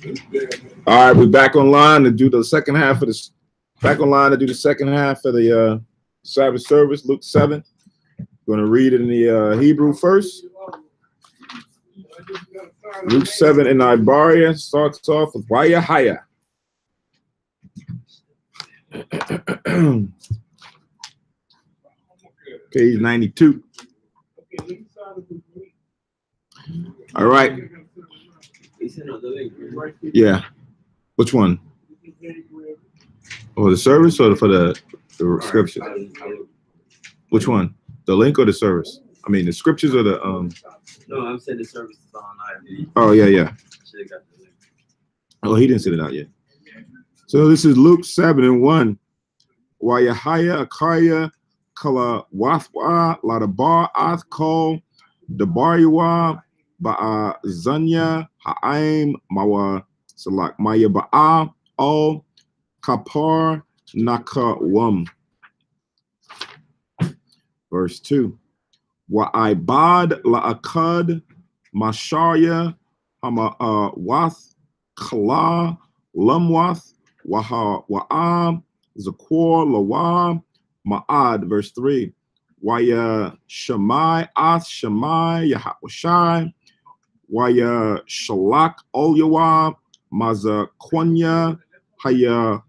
All right, we're back online to do the second half of this. Back online to do the second half of the Sabbath service, Luke 7. Going to read it in the Hebrew first. Luke 7 in Ibaria starts off with Wayahaya. Page 92. All right. Yeah. Which one? Oh, the service or for the scripture? Which one? The link or the service? I mean, the scriptures or the No, I'm saying the service is online. Oh yeah. Oh, he didn't send it out yet. So this is Luke 7:1. Wayahaya Akaya Kala Wathwa Ladabar Ath Kol Dabariwa Ba'a Zanya Ha'aim Mawa Salak Maya Ba'a Al Kapar Nakawam. Verse 2. Wa'ibad La'akad Masharya Hama Wath Kala Lumwath Waha Wa'am Zakor Lawa Ma'ad. Verse 3. Waya Shamai Ath Shamai Yahawashai Waya Shalak Olyawa Maza Konya Haya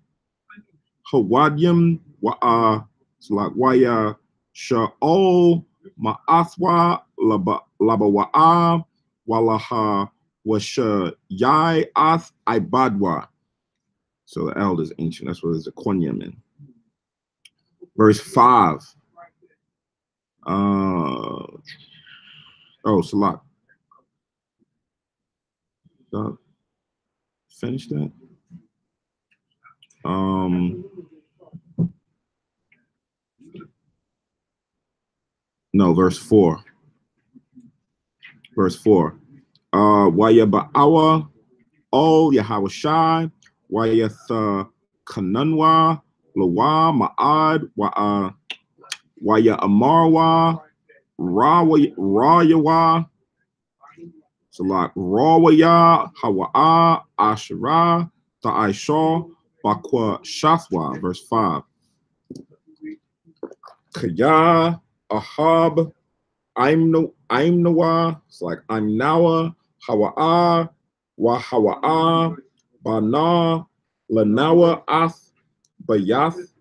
Hawadyam Wa'a Salak Waya Sha'ol Ma'athwa Labawa'a Walaha Washa Yai Ath Ibadwa. So the elders ancient. That's what it's a Quanyam in. Verse 5. Salak. Finish that. No, verse 4. Verse 4. Waya Ba'awa Ol Yahawashai Waya Kananwa Lawa Ma'ad Waya Amarwa Rayawa Salak Rawaya Hawa'a Ashara Ta'aisha Bakwa Shafwa. Verse 5. Kaya Ahab Aimnawa. It's like Aimnawa Hawa'a Wa Hawa'a Bana Lanawa Ath Bayath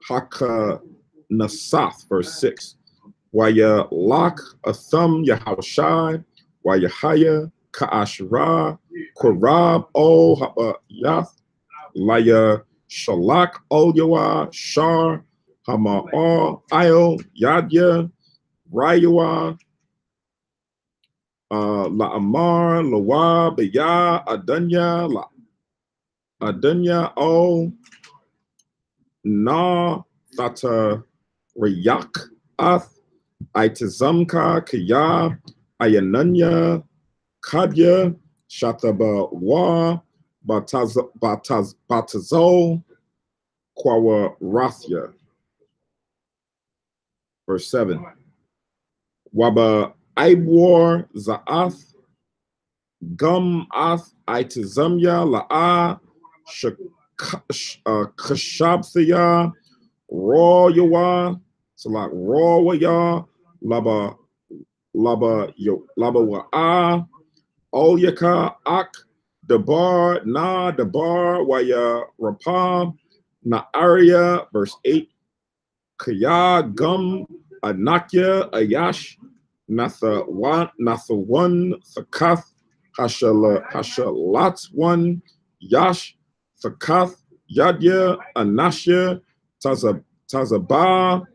Haka Nasath. Verse 6. Waya Lak Atham Yahawashai Wayahaya Ka'ashra Korab O Yath Laya Shalak Ol Yawa Shar Hama'ar Io Yadya Rayawa La'amar Lawa Baya Adanya O Na Thata Rayak Ath Itazamka Kaya Ayananya Kadya Shataba Wa Batazo Kwawa Rathya. Verse 7. Waba Ibwar Za'ath Gum Ath Itazamya La'a Kashabthaya Rayawa Salak Rawaya Laba Wa'a Olyaka Ak Dabar Na Dabar Waya Rapam Na Arya. Verse 8. Kaya Gum Anakya Ayash Natha One Thakath Hashalat One Yash Thakath Yadya Anashya Tazaba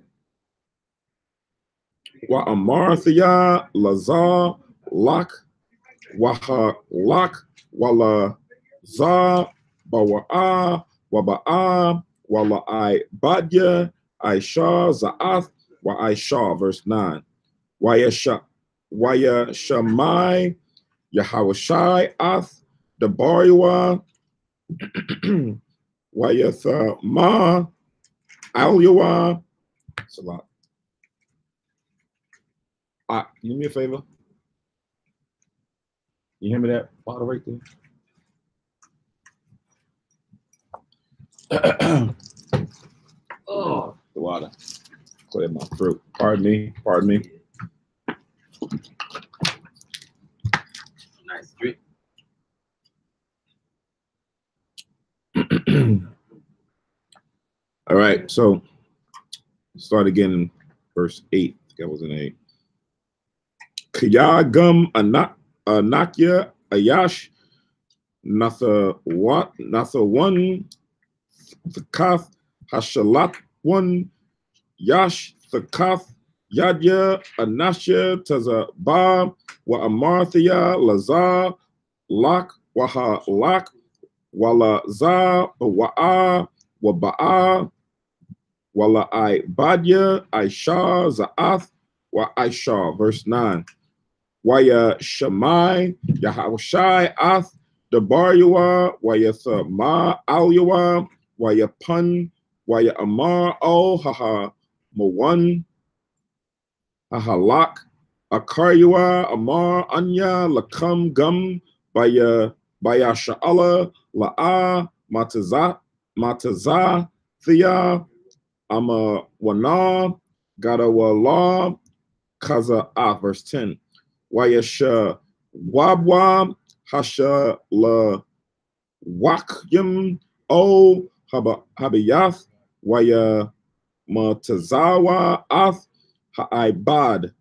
Wa Amarthya Lazar Lak Waha Lak Wala Za Bawa'a Waba'a Wala I Badya Aisha Za'ath Wa Aisha. Verse 9. Waya Shamai Yahawashai Ath Dabariwa Waya Ma Alyawa Salat. Do me a favor. You hear me that bottle right there? Oh, the water. Clear my throat. Pardon me. Pardon me. Nice drink. All right, so start again in verse 8. That was an 8. Kiyagum Anakya Ayash Natha one Thakath Hashalat one Yash Thakath Yadya Anashya Tazaba Wa Amarthya Lazar Lak Waha Lak Wala Za Wa'a Waba'a Wala I Badya Aisha Za'ath Wa Aisha. Verse 9. Waya Shamai Yahawashai Ath Dabaryawa Waya Ma Alyawa Waya Pun Waya Amar O Haha Mawan Ahalak Akaryawa Amar Anya Lakam Gum Baya Sha'ala La'a Mataza Thea Ama Wana Gadawala Kaza verse 10. Wayasha Wabwa Hasha La Wakyam O Habayath Waya Matazawa Ath Ha'ibad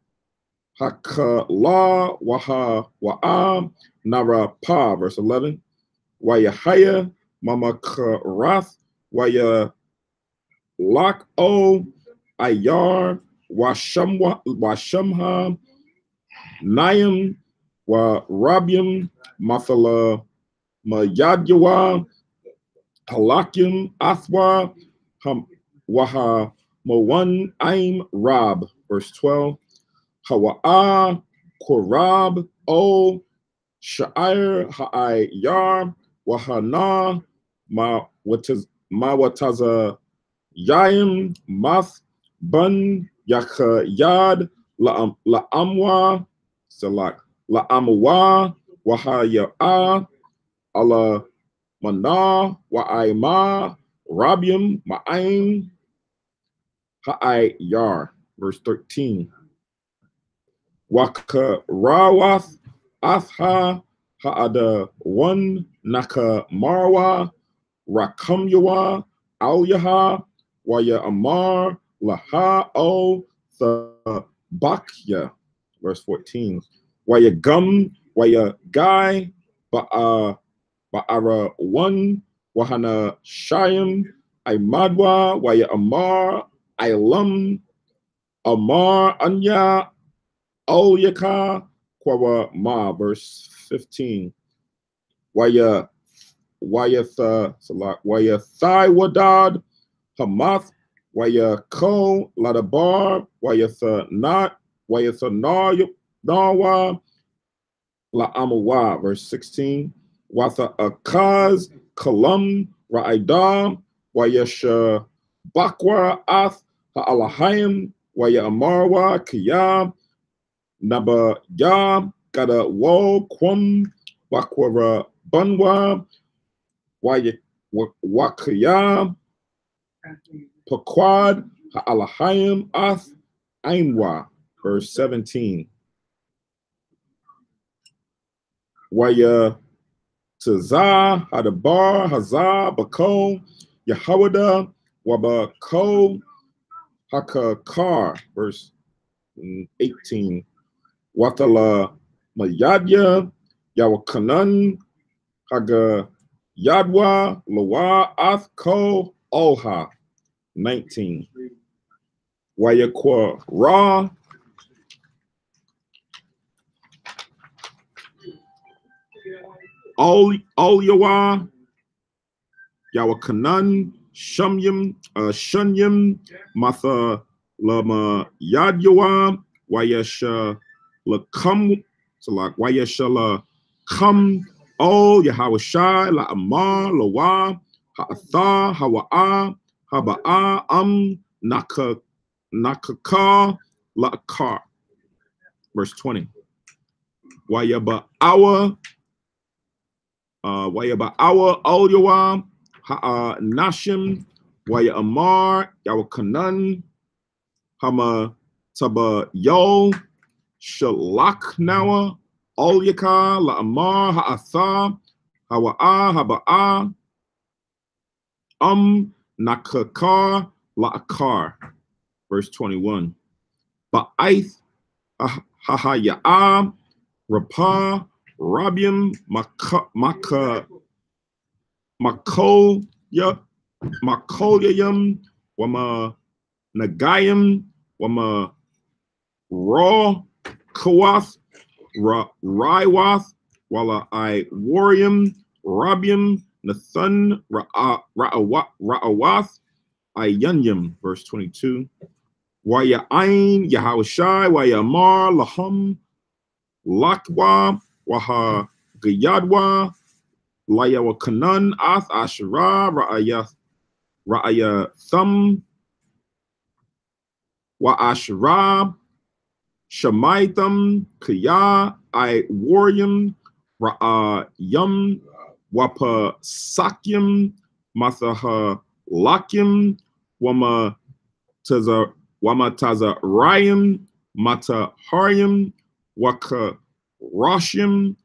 Hakala Waha Wa'a Nara Pa verse 11. Wayahaya Mama Karath Waya Lak O Ayar Washamha Nayam wa Rabium Mathala Mayadyawa Halakim Athwa Waha Mowan Aim Rab. Verse 12. Hawa'a Korab O Sha'ir Ha'ai Yar Wahana Mawataza Yayim Math Bun Yaka Yad La'amwa Salak La'amwa Wahaya'a Allah Mana Wa'aima Rabium Ma'aim Ha'ai Yar. Verse 13. Waka Rawath Atha Ha'ada one Naka Marwa Rakamyawa Alyaha Waya Amar Laha O Bakya. Verse 14. Waya Gum Waya Guy Ba'ara one Wahana Shayim Aimadwa Waya Amar Ailam Amar Anya Olyaka Kwawa Ma. Verse 15. Waya Thai Wadad Hamath Waya Ko Ladabar Waya Not Waya Nawa La Amawa. Verse 16. Watha Akaz Kalam Ra'ida Wayasha Bakwa Ath Ha'alahayim Waya Amarwa Kiyab Naba Ya Gada Wo Kwam Bakwara Bunwa Wakaya Paquad Ha'alahayim Ath Aimwa. Verse 17. Waya Tazah Hadabar Hazah Bako Yahawada Wabako Hakakar. Verse 18. Watala Mayadya Yawakanan Haga Yadwa Lawa Athko Olha. 19. Wayakwa Ra Olyawa Yawakanan Shunyam Matha Lama Yadyawa Wayasha Lakam Salak Wayasha La Kam O Yahawashai La Amar Lawa Ha'atha Hawa'a Haba'a Nakaka La'akar. Verse 20. Wayaba Awa, Wayaba Awa, Olyawa, Nashim, Waya Amar, Yawa Kanan, Hama Taba Yo, Shalak Nawa, Olyaka, La Amar, Ha'atha, Hawa'a, Haba'a, Nakakar, La'akar. Verse 21. Ba'aith, Hahaya'am, Rapah, Rabiam, Makoyam, Wama Nagayam, Wama Raw, Kawath, Raiwath, Wala I Wariam, Rabiam, Nathan, Ra'awath, Ayanyam. Verse 22. Waya Ain, Yahawashai, Waya Mar, Laham, Lakwa, Waha Gayadwa, Layawa Kanan, Ath Asherah, Ra'aya Thum, Wa Asherah, Shemaitham, Kaya, I Wariam, Ra'ayam, Wapa Sakyam, Mathaha Lakim, Wama Tazarayim, Mata Haryam, Waka Rashim,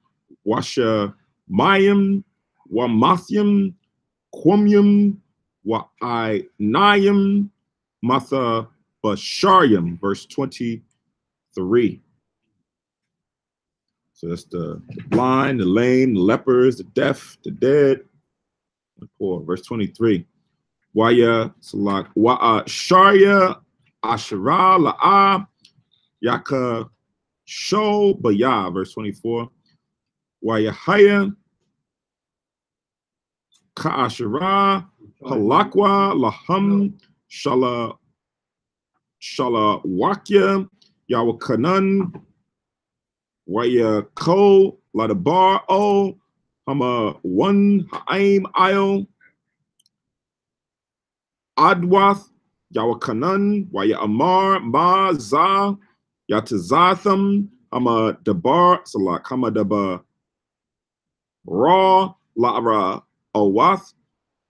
Washa Mayim, Wamathyam, Qumium, Wa'inayim, Matha Basharyam. Verse 23. So that's the blind, the lame, the lepers, the deaf, the dead, the poor. Verse 23. Waya Salak Wa'a Sharya Asherah La'a Yaka Sho Baya. Verse 24. Waya Haya Ka Asherah Halakwa Laham Shala Wakya Yawakanan Waya Ko Ladabar O Hama One Ha'aim Ayo Adwath, Yawakanan, Waya Amar, Ma Za, Yatazatham, Hama Dabar, Salak, Hama Daba Ra, Lara Awath,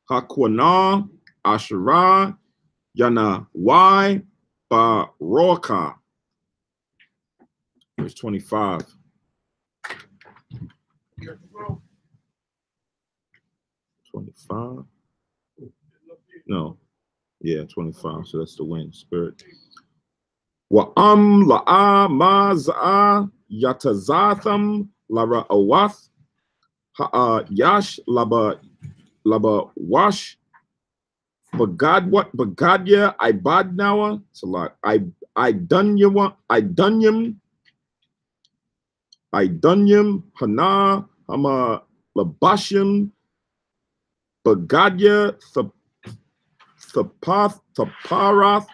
Hakwana, Asherah, Yana Y, Ba Roka. Verse 25. No. Yeah, 25. So that's the wind, spirit. Wa'am la'a ma za'a yatazatham lara awath ha'a yash laba wash bagadya ibadnawa. So like I dunyam hana hama labashim bagadya Thaparath,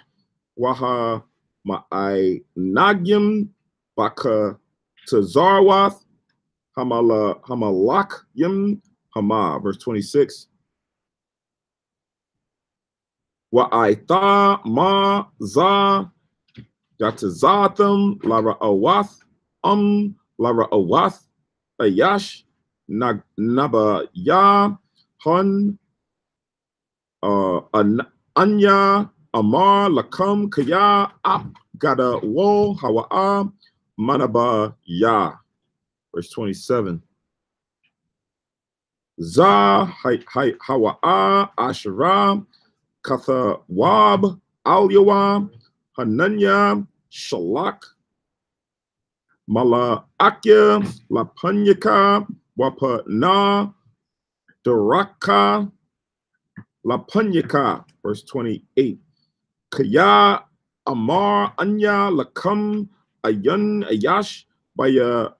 Waha Ma'ai Nagyam, Baka Tazarwath, Hamalak Yim, Hama. Verse 26. Wa'ai Tha Ma Za Yatazatham, Lara Awath, Lara Awath, Ayash, Naba Ya, Hun, Anya Amar Lakam Kaya Ap Gada Wo Hawa'a Manaba Ya. Verse 27. Za Hawa'a Asherah Katha Wab Alyawa Hananya Shalak Mala Akya Lapanyaka Wapa Na Daraka Lapanyaka. Verse 28. Kaya Amar Anya Lakam Ayan Ayash Baya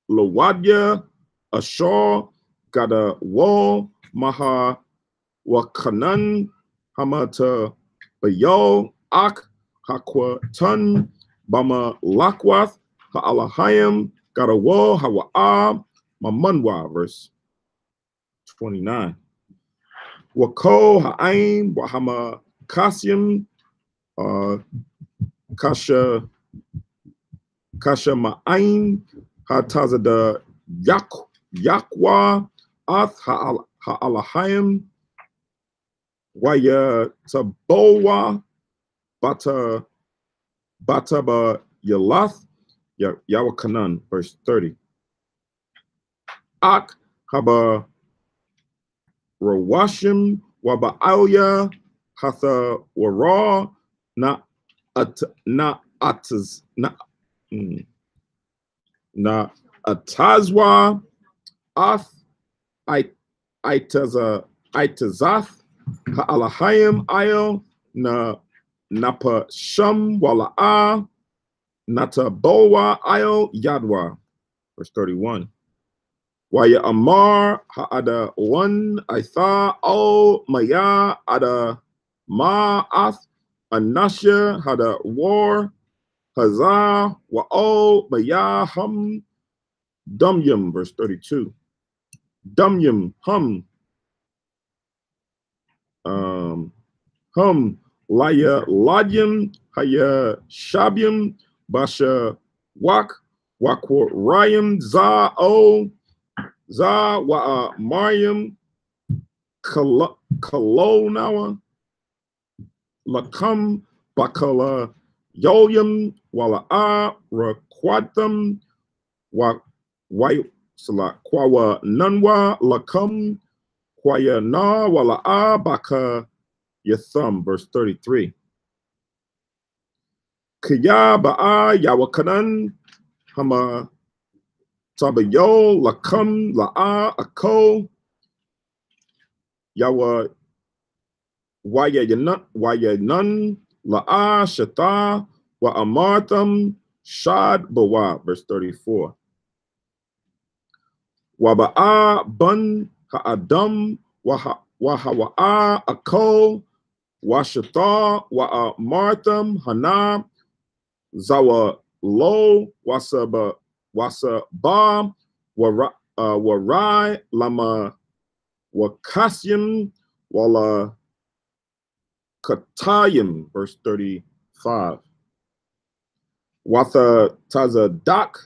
Lawadya Ashor Gada Wo Maha Wakanan Hamata Bayo Ak Hakwa Tun Bama Lakwath Ha'alahayim Gada Wo Hawa'a Mamanwa. Verse 29. Wako Ha'aim Wahama Kasyam Kasha Ma'aim Hatazada Yakwa Ath Ha'alahayim Waya Tabowa Bataba Yalath Yawakanan, verse 30. Ak Haba Rawashim Waba'alya Hatha Wara Na Ataz Na Atazwa Ath Itazath Ha'alahayim Ayel Na Napa Sham Wala'a Nata Bowa Ayel Yadwa, verse 31. Waya Amar Ha'ada One Aitha O Maya Ada Ma'ath Anasha Hada War Hazah Wa O Maya Hum Dumyum, verse 32. Dumyum Hum Laya Ladyum Haya Shabyum Basha Wak Wakwarium Za O Za Wa Mariam Kalonawa Lakam Bakala Yoyum Wala A Rakwatam Wa Kwawa Nunwa Lakam Kwaya Na Wala A Baka Yathum, verse 33. Kaya Ba'a Yawakanan Hama Tabayo Lakam La'a Ako Yawa Waya Nun La'a Shata Wa Amartham Shad Bawa, verse 34. Waba'a Bun Ha'adam Wahawa'a Ako Washata Wa Amartham Hana Zawa Lo Wasaba Wasaba Warai Lama Wakasyim Wala Katayim, verse 35. Watha Tazadak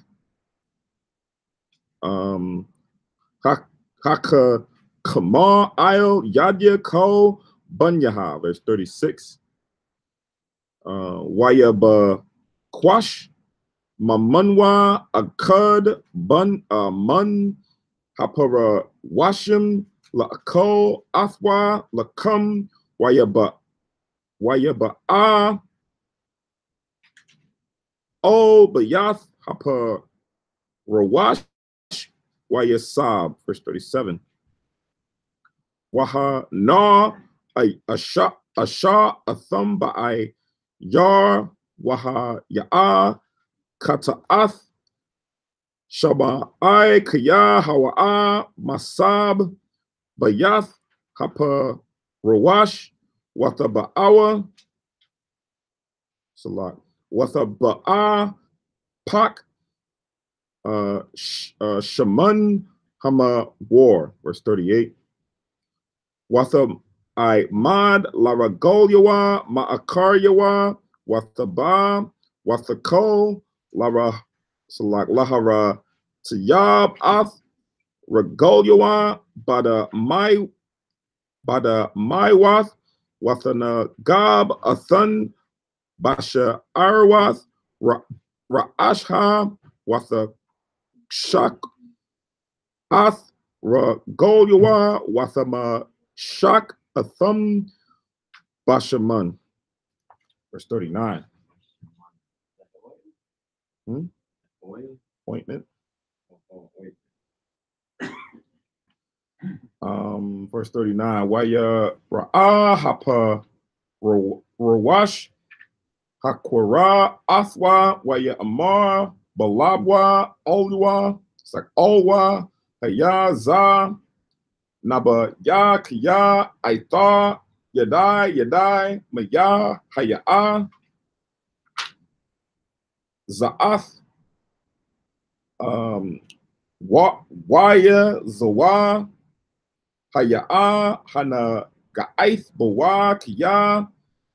Haka Kamar Ayel Yadya Ko Bunyaha, verse 36. Wayaba Kwash Mamunwa Akud Bun Mun Hapara Washim Lako Athwa Lakum Wayaba A O Bayath Hapa Rawash Wayasab, verse 37. Waha Na Asha Athum Ba'ai Yar Waha Ya'a Kata'ath Shaba I Kaya Hawa'a Masab Bayath Hapa Rawash Watha Ba'awa Salat Watha Ba'a Pak Shaman Hama War, verse 38. Watha I Mad Laragolyawa Ma'akaryawa Watha Ba Watha Ko Lara Salak Lahara Tiyab Ath Ragolyawa Bada Maiwath Wathana Gab Athan Basha Arwath Ra'ashha Watha Shak Ath Ragolyawa Wathama Shak Athum Bashaman, verse 39. Ointment. Verse 39. Waya Ra'a Hapa Rawash Hakwara Athwa Waya Amar Balabwa Olwa Olwa Haya Za Naba Ya Kya Aitha Yadai Maya Haya'a Za'ath Waya Zawa Haya'a Hana Ga'aith Bawa Kya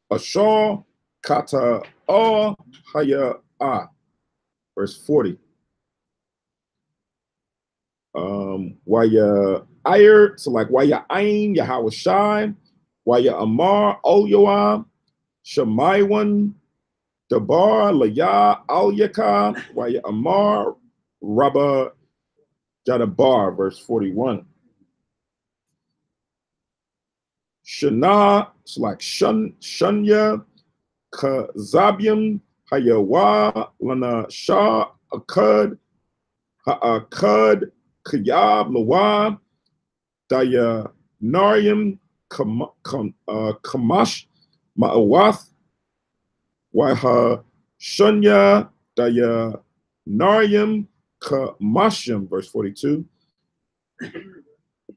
Ashor Kata O Haya'a, verse 40. Waya Iyer, so like Waya Ain, Yahweh Shai, Waya Amar, Olyoa, Shemaiwan, Dabar, Laya, Al Yaka, Waya Amar, Rabba Jadabar, verse 41. Shana, it's like Shunya, Kazabium, Hayawa, Lana Shah, Akad, Ha'akad, Kayab, Lawa, Daya Narium, Kamash, Ma'awath, Waha Shunya, Daya Narium, Kamashim, verse 42.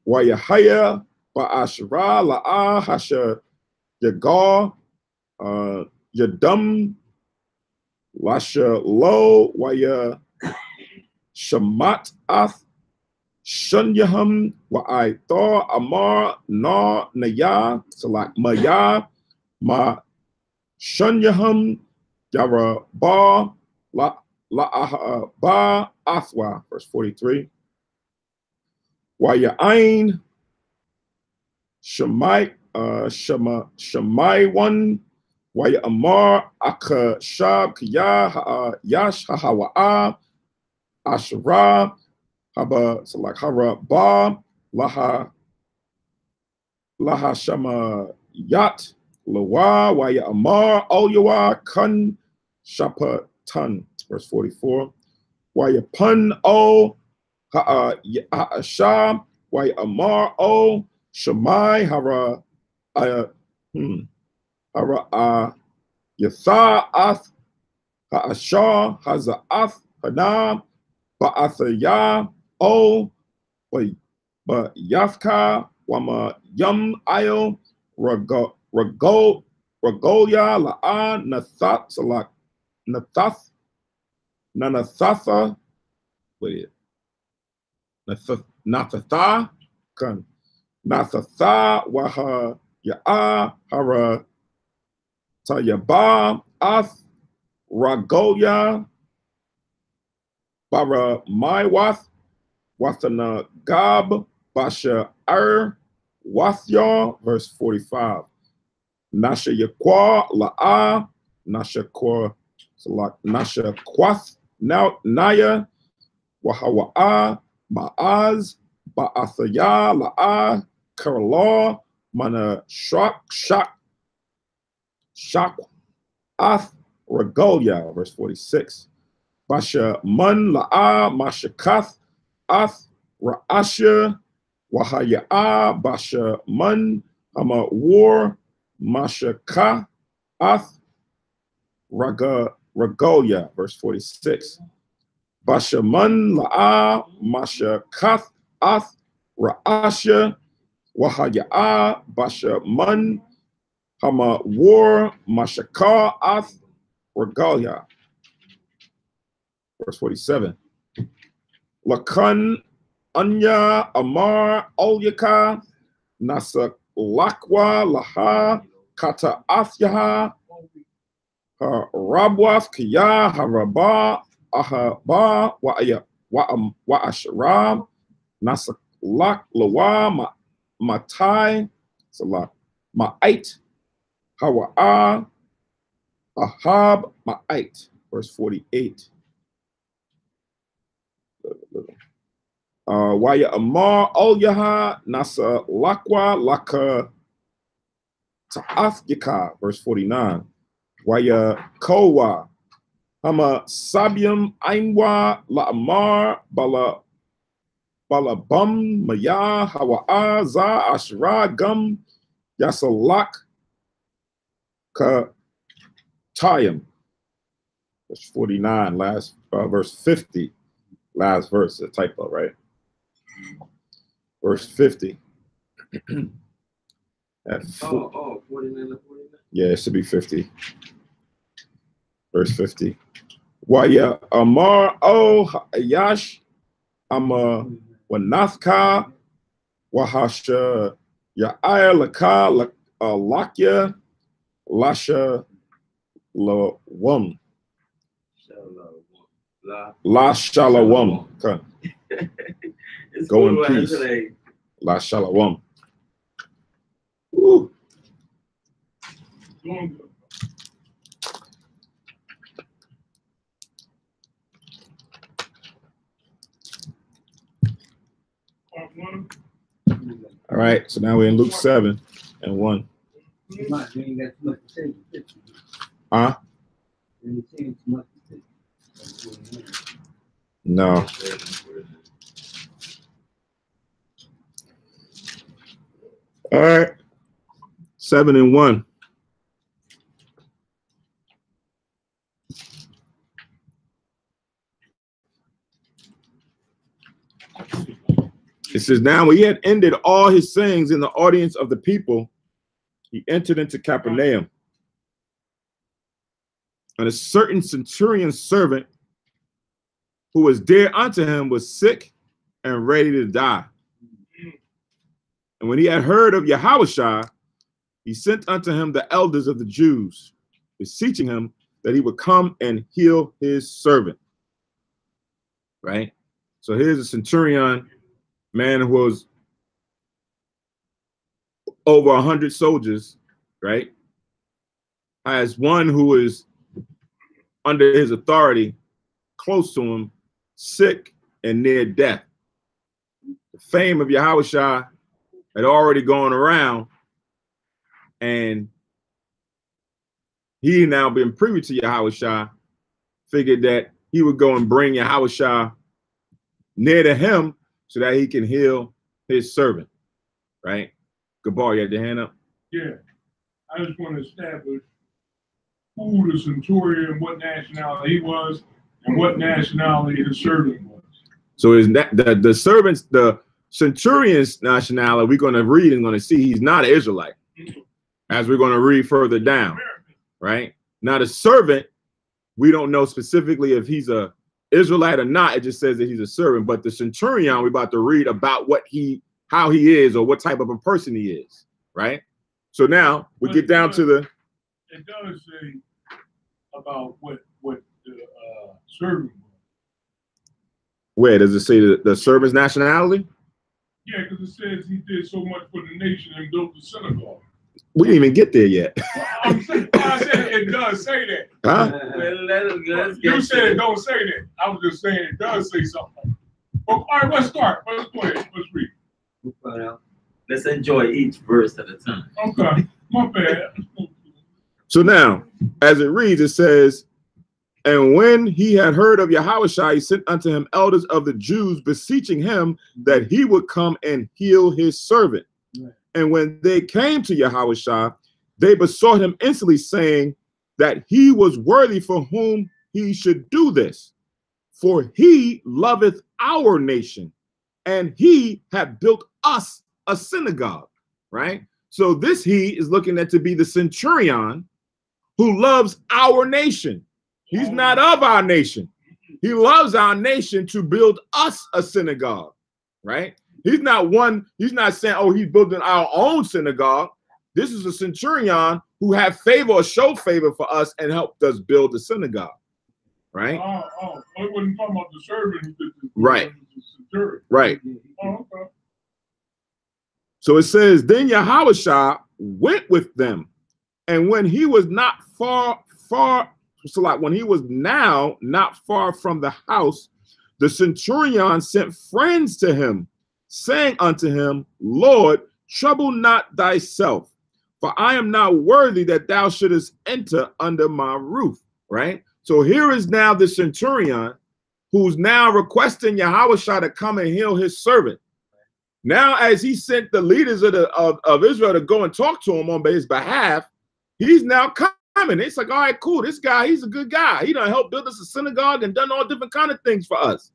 Wayahaya, Ba'ashra, La'a, Hasha, Yagar, Yadum, Lasha Lo, Waya Shamat Ath, Shunyaham, Wa'ai Thor, Amar, Na, Naya, Salak Maya, Ma Shunyaham, Yara Ba, La Ba Athwa, verse 43. Waya Ain, Shemai, Shemai one, Waya Amar, Aka Shab, Kya, Yash, Hahawa'a, Ashra, Haba, so like Hara Ba, Laha Shama Yat, Lawa, Waya Amar, Olyawa, Kun, Shapa Tun, verse 44. Waya Pun O, Ha'asham, Waya Amar O, Shemai, Hara, Hara, Yatha Ath, Ha'ashar, Haza'ath, Hanam, Ba'athaya, O, but Yafka, Wama Yum Ayo, Ragolia, La'a, Nathath, Salak, Nanathatha, wait, Nathatha, Kan, Nathatha, Waha, Ya'a, Hara, Tayaba, Ath, Ragolia, Bara Maiwath, Wathana Gab, Basha Wathya, verse 45. Nasha Yakwa, La'a, Nasha Kwa, Nasha Kwath, Naya, Wahawa'a, Ma'az, Ba'athaya, La'a, Karala, Mana Shak, Ath, Ragolia, verse 46. Basha Man, La'a, Mashakath, Ath, Ra'asha, Wahaya'a, Basha Man, Hama War, Mashaka, Ath, Ragolia, verse 46. Basha Man, La'a, Mashakath, Ath, Ra'asha, Wahaya'a, Basha Man, Hama War, Mashaka, Ath, Ragolia, verse 47. Lakan, Anya, Amar, Olyaka, Nasa Lakwa, Laha, Kata Afyaha, Rabwath, Kiyah, Haraba, Ahaba, Wa'asharab, Nasa Lak, Lawa, Matai, Salak, Ma'ait, Hawa'a, Ahab, Ma'ait, verse 48. Waya Amar, Olyaha, Nasa Lakwa, Laka, Ta'ath Yaka, verse 49. Waya Kowa, Hama Sabium, Ainwa, La'amar, Balabum, Maya, Hawa'a, Za, Ashra, Gum, Yasalak, Ka, Tayim, verse 49, last verse 50, last verse, a typo, right? Verse 50. 49 to 49? Yeah, it should be 50. Verse 50. Waya Amar O Yash Ama Wanathka Wahasha Ya'aya Laka Lakya Lasha Lawum. La Shalawum. Go in peace. La shalom. Woo. All right, so now we're in Luke 7 and 1. Huh? No. All right. 7 and 1. It says, now when he had ended all his sayings in the audience of the people, he entered into Capernaum. And a certain centurion servant who was dear unto him was sick and ready to die. And when he had heard of Yahushua, he sent unto him the elders of the Jews, beseeching him that he would come and heal his servant. Right? So here's a centurion, man who was over 100 soldiers, right? Has one who is under his authority, close to him, sick and near death. The fame of Yahushua had already gone around, and he now been privy to Yahushua, figured that he would go and bring Yahushua near to him so that he can heal his servant, right? Gabar, you had your hand up? Yeah, I just want to establish who the centurion, what nationality he was, and what nationality his servant was. So is that the servant's, the centurion's nationality, we're going to read and going to see he's not an Israelite, as we're going to read further down, right? Now the servant, we don't know specifically if he's a Israelite or not. It just says that he's a servant. But the centurion, we're about to read about what how he is, or what type of a person he is, right? So now we get down to the. It does say about what the servant was. Where does it say the servant's nationality? Yeah, because it says he did so much for the nation and built the synagogue. We didn't even get there yet. I said it does say that. Huh? You said it don't say that. I was just saying it does say something. Well, all right, let's start. Let's go ahead. Let's read. Let's enjoy each verse at a time. Okay, my bad. So now, as it reads, it says, and when he had heard of Yahushua, he sent unto him elders of the Jews, beseeching him that he would come and heal his servant. Right. And when they came to Yahushua, they besought him instantly, saying that he was worthy for whom he should do this. For he loveth our nation, and he had built us a synagogue, right? So this he is looking at to be the centurion who loves our nation. He's not of our nation. He loves our nation to build us a synagogue, right? He's not saying, oh, he's building our own synagogue. This is a centurion who had favor or showed favor for us and helped us build the synagogue, right? Oh, I wasn't talking about the servant. Right. Right. Oh, okay. So it says, then Yahushua went with them, and when he was not when he was now not far from the house, the centurion sent friends to him, saying unto him, Lord, trouble not thyself, for I am not worthy that thou shouldest enter under my roof. Right? So here is now the centurion who's now requesting Yahushua to come and heal his servant. Now, as he sent the leaders of Israel to go and talk to him on his behalf, he's now coming. It's like, all right, cool. This guy, he's a good guy. He done helped build us a synagogue and done all different kind of things for us.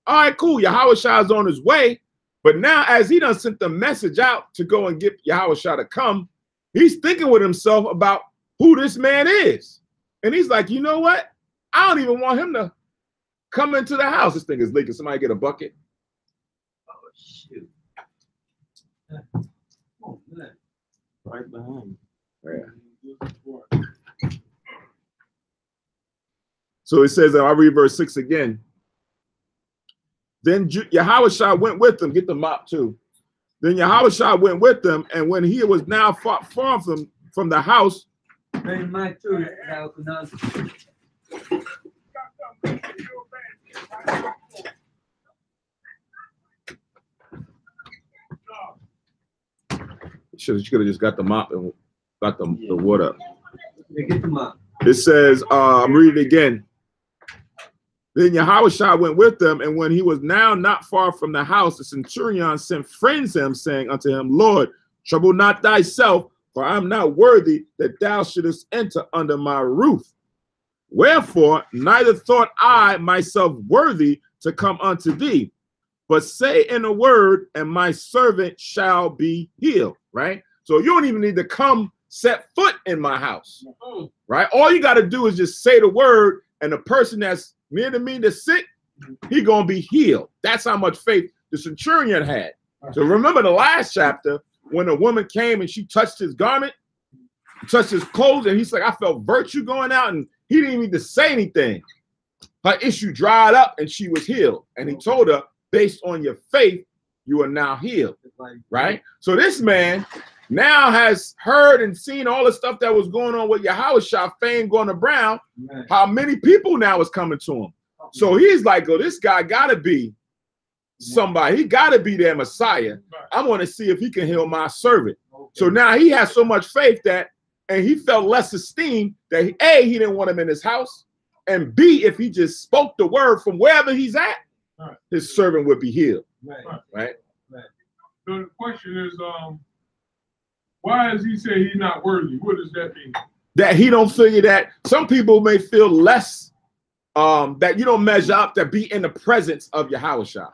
All right, cool. Yahushua is on his way. But now, as he done sent the message out to go and get Yahushua to come, he's thinking with himself about who this man is. And he's like, you know what? I don't even want him to come into the house. This thing is leaking. Somebody get a bucket. Oh, shoot. Oh, man. Right behind. Yeah. So it says, I'll read verse 6 again. Then Yahushua went with them. Get the mop too. Then Yahushua went with them, and when he was now far from the house, she could have just got the mop and got the water. Get the mop. It says, I'm reading it again. Then Yahushua went with them, and when he was now not far from the house, the centurion sent friends to him, saying unto him, Lord, trouble not thyself, for I am not worthy that thou shouldest enter under my roof. Wherefore, neither thought I myself worthy to come unto thee, but say in a word, and my servant shall be healed. Right? So you don't even need to come set foot in my house. Right? All you got to do is just say the word, and the person that's near to me that's sick, he gonna be healed. That's how much faith the centurion had. So remember the last chapter when a woman came and she touched his garment, touched his clothes, and he's like, I felt virtue going out, and he didn't even need to say anything. Her issue dried up and she was healed. And he told her, based on your faith, you are now healed. Right? So this man now has heard and seen all the stuff that was going on with Yahushua, fame going around, how many people now is coming to him. So he's like, oh, this guy got to be somebody. He got to be their Messiah. I want to see if he can heal my servant. So now he has so much faith that, and he felt less esteemed that, A, he didn't want him in his house, and B, if he just spoke the word from wherever he's at, his servant would be healed. Right? So the question is, why does he say he's not worthy? What does that mean? That he don't figure that some people may feel less, that you don't measure up to be in the presence of Yahushua.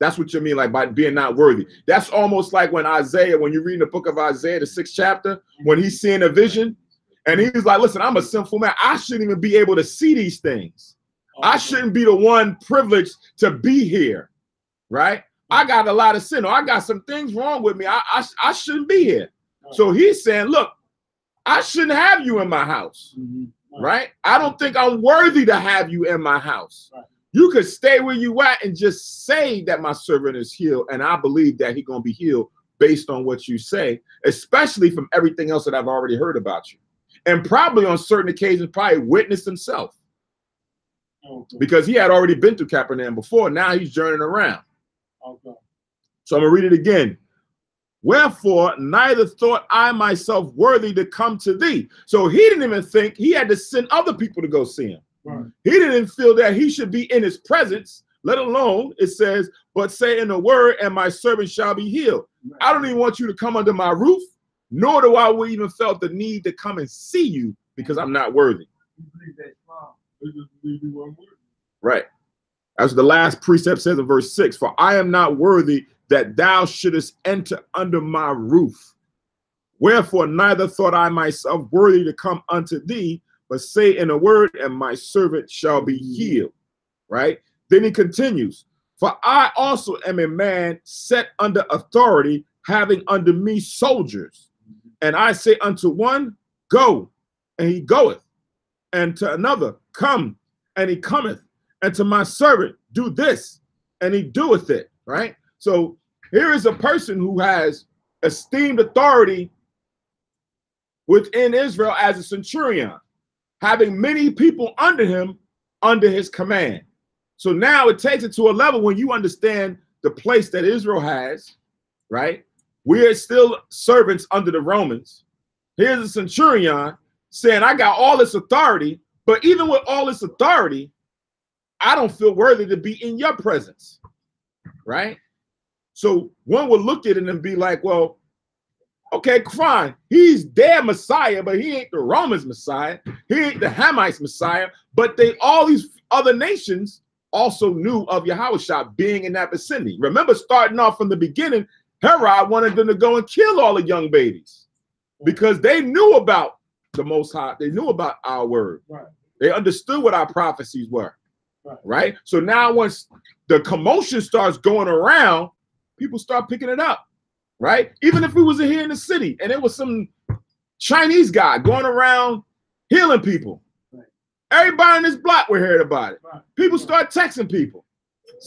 That's what you mean, like by being not worthy. That's almost like when Isaiah, when you read the book of Isaiah, the 6th chapter, when he's seeing a vision, and he's like, listen, I'm a sinful man. I shouldn't even be able to see these things. I shouldn't be the one privileged to be here, right? I got a lot of sin, or I got some things wrong with me. I shouldn't be here. So he's saying, look, I shouldn't have you in my house, right? I don't think I'm worthy to have you in my house. You could stay where you at and just say that my servant is healed, and I believe that he's going to be healed based on what you say, especially from everything else that I've already heard about you. And probably on certain occasions, probably witnessed himself. Because he had already been through Capernaum before. Now he's journeying around. So I'm going to read it again. Wherefore, neither thought I myself worthy to come to thee. So he didn't even think he had to send other people to go see him. He didn't feel that he should be in his presence, let alone, it says, but say in a word, and my servant shall be healed. I don't even want you to come under my roof, nor do I even felt the need to come and see you because I'm not worthy. Right. As the last precept says in verse 6, for I am not worthy that thou shouldest enter under my roof. Wherefore, neither thought I myself worthy to come unto thee, but say in a word, and my servant shall be healed. Right? Then he continues, for I also am a man set under authority, having under me soldiers. And I say unto one, go, and he goeth. And to another, come, and he cometh. And to my servant, do this, and he doeth it. Right? So here is a person who has esteemed authority within Israel as a centurion, having many people under him, under his command. So now it takes it to a level when you understand the place that Israel has, right? We are still servants under the Romans. Here's a centurion saying, I got all this authority, but even with all this authority, I don't feel worthy to be in your presence, right? So one would look at it and be like, well, okay, fine. He's their Messiah, but he ain't the Romans' Messiah. He ain't the Hamites' Messiah. But all these other nations also knew of Yahushua being in that vicinity. Remember, starting off from the beginning, Herod wanted them to go and kill all the young babies because they knew about the Most High. They knew about our word. Right. They understood what our prophecies were. Right? So now once the commotion starts going around, people start picking it up. Right? Even if we was here in the city and it was some Chinese guy going around healing people. Right. Everybody in this block were hearing about it. Right. People start texting people.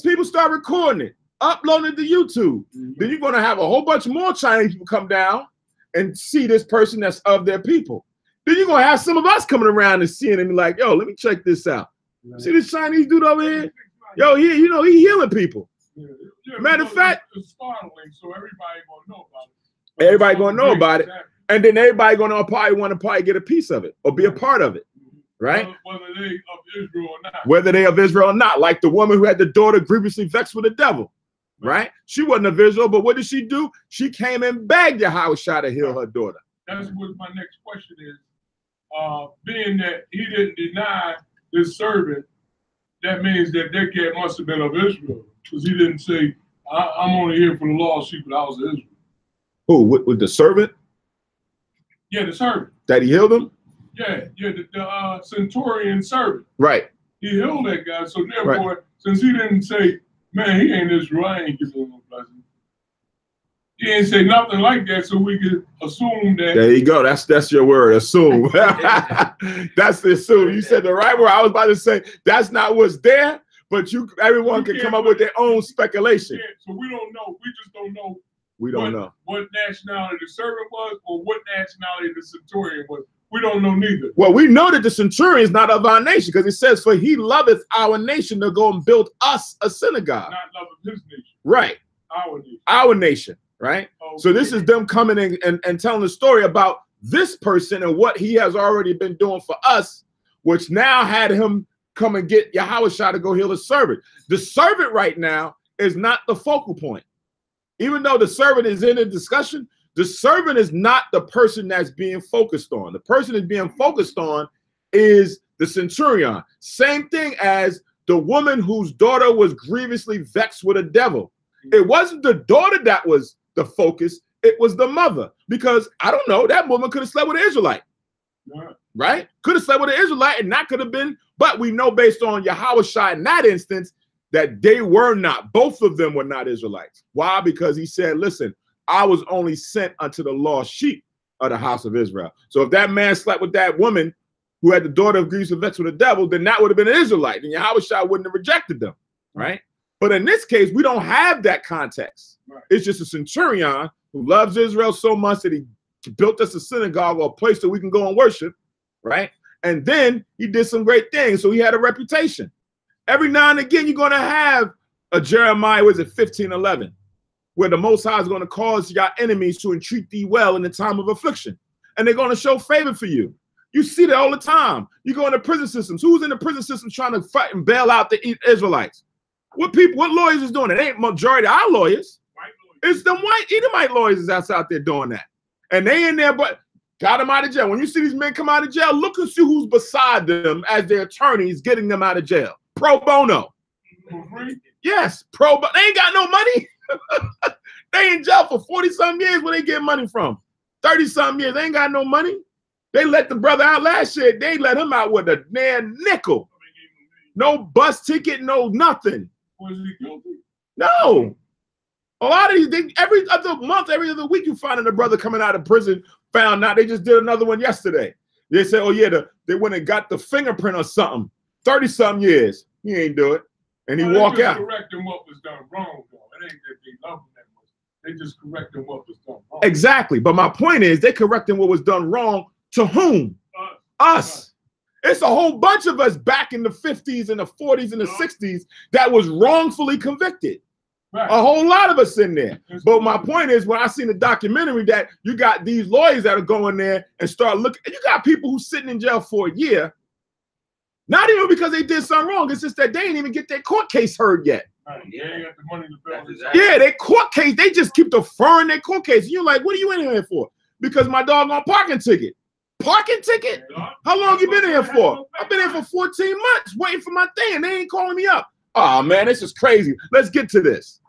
People start recording it, uploading it to YouTube. Then you're going to have a whole bunch more Chinese people come down and see this person that's of their people. Then you're going to have some of us coming around and seeing it and be like, yo, let me check this out. See this Chinese dude over here? Yo, he healing people. Matter of fact, it's startling, so everybody gonna know about it. Everybody gonna know about it, and then everybody gonna probably want to get a piece of it or be a part of it, right? Whether they of Israel or not. Whether they of Israel or not, like the woman who had the daughter grievously vexed with the devil, right? She wasn't of Israel, but what did she do? She came and begged Yahweh to heal her daughter. That's what my next question is. Being that he didn't deny his servant, that means that cat must have been of Israel, because he didn't say, I'm only here for the lost sheep of the house of Israel. Who, with the servant? Yeah, the servant. That he healed him? Yeah, the centurion servant. Right. He healed that guy, so therefore, since he didn't say, man, he ain't Israel, I ain't giving him no blessing. He didn't say nothing like that, so we could assume that. There you go. That's your word, assume. That's the assume. You said the right word. I was about to say that's not what's there, but everyone can come up with their own speculation. So we don't know. We just don't know. We don't know what nationality the servant was or what nationality the centurion was. We don't know neither. Well, we know that the centurion is not of our nation because it says, for he loveth our nation to go and build us a synagogue. Not loveth his nation. Right. Our nation. Our nation. Right. Okay. So this is them coming and telling the story about this person and what he has already been doing for us, which now had him come and get Yahweh to go heal his servant. The servant right now is not the focal point. Even though the servant is in the discussion, the servant is not the person that's being focused on. The person that's being focused on is the centurion. Same thing as the woman whose daughter was grievously vexed with a devil. It wasn't the daughter that was the focus, it was the mother. Because I don't know, that woman could have slept with an Israelite. Yeah. Right? Could have slept with an Israelite and that could have been, but we know based on Yahweh in that instance that they were not, both of them were not Israelites. Why? Because he said, listen, I was only sent unto the lost sheep of the house of Israel. So if that man slept with that woman who had the daughter of grief and vexed with the devil, then that would have been an Israelite and Yahweh wouldn't have rejected them. Right? But in this case, we don't have that context. Right. It's just a centurion who loves Israel so much that he built us a synagogue or a place that we can go and worship, right? And then he did some great things, so he had a reputation. Every now and again, you're going to have a Jeremiah, was it 15:11, where the Most High is going to cause your enemies to entreat thee well in the time of affliction, and they're going to show favor for you. You see that all the time. You go into prison systems. Who's in the prison system trying to fight and bail out the Israelites? What lawyers is doing it? It ain't majority of our lawyers. It's them white Edomite lawyers that's out there doing that. And they in there, but got them out of jail. When you see these men come out of jail, look and see who's beside them as their attorneys getting them out of jail. Pro bono. Yes, pro bono. They ain't got no money. They in jail for 40-some years. Where they get money from? 30-some years. They ain't got no money. They let the brother out last year. They let him out with a damn nickel. No bus ticket, no nothing. Was he guilty? No. A lot of these things, every other month, every other week, you find a brother coming out of prison, found out. They just did another one yesterday. They said, oh, yeah, they went and got the fingerprint or something. 30-some years. He ain't do it. And he walk out. Correcting what was done wrong, though. It ain't that they love him that much. They just correcting what was done wrong. Exactly. But my point is, they correcting what was done wrong to whom? Us. It's a whole bunch of us back in the 50s and the 40s and the 60s that was wrongfully convicted. Right. A whole lot of us in there. But my point is, when I seen the documentary, that you got these lawyers that are going there and start looking, and you got people who's sitting in jail for a year, not even because they did something wrong. It's just that they didn't even get their court case heard yet. Right. Yeah, got the money to bail yeah, their court case, they just keep deferring their court case. And you're like, what are you in here for? Because my doggone parking ticket. Parking ticket? How long you been in here for? I've been here for 14 months waiting for my thing. They ain't calling me up. Oh, man, this is crazy. Let's get to this.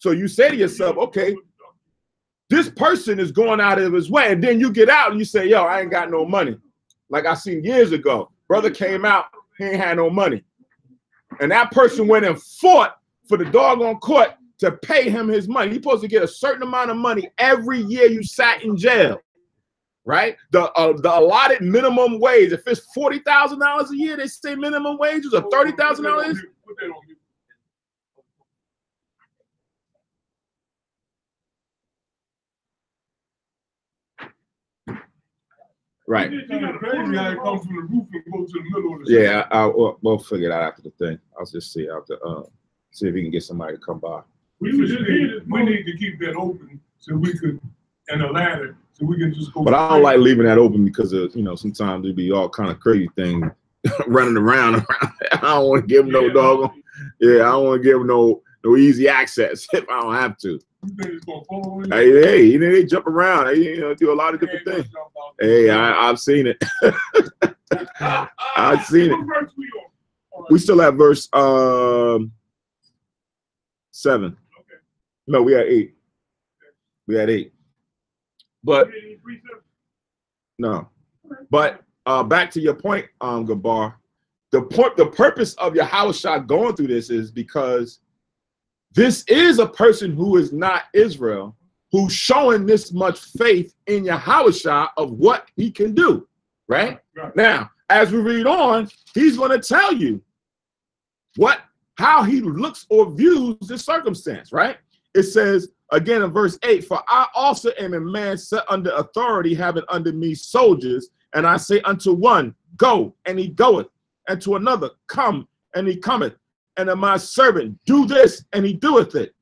So you say to yourself, okay, this person is going out of his way. And then you get out and you say, yo, I ain't got no money. Like I seen years ago. Brother came out, he ain't had no money. And that person went and fought for the doggone court to pay him his money. He's supposed to get a certain amount of money every year you sat in jail. Right? The allotted minimum wage. If it's $40,000 a year, they say minimum wages or $30,000. Right. It's kind of crazy how it comes from the roof and goes to the middle of the Yeah, we'll figure that out after the thing. I'll just see after see if we can get somebody to come by. We need to keep that open so we could, and a ladder so we can just go. But I don't like leaving that open because of, you know, sometimes there'd be all kind of crazy things running around. I don't want to give them no dog. Yeah, I don't want to give them no easy access if I don't have to. Hey, they jump around. They, you know, do a lot of different things. Hey, I've seen it. I've seen it. We still have verse 7. No, we had 8. We had 8. But no. But back to your point, Gabar. The purpose of Yahushua going through this is because this is a person who is not Israel, who's showing this much faith in Yahushua of what he can do, right? Now, as we read on, he's going to tell you how he looks or views this circumstance, right? It says, again in verse 8, for I also am a man set under authority, having under me soldiers, and I say unto one, go, and he goeth, and to another, come, and he cometh, and to my servant, do this, and he doeth it.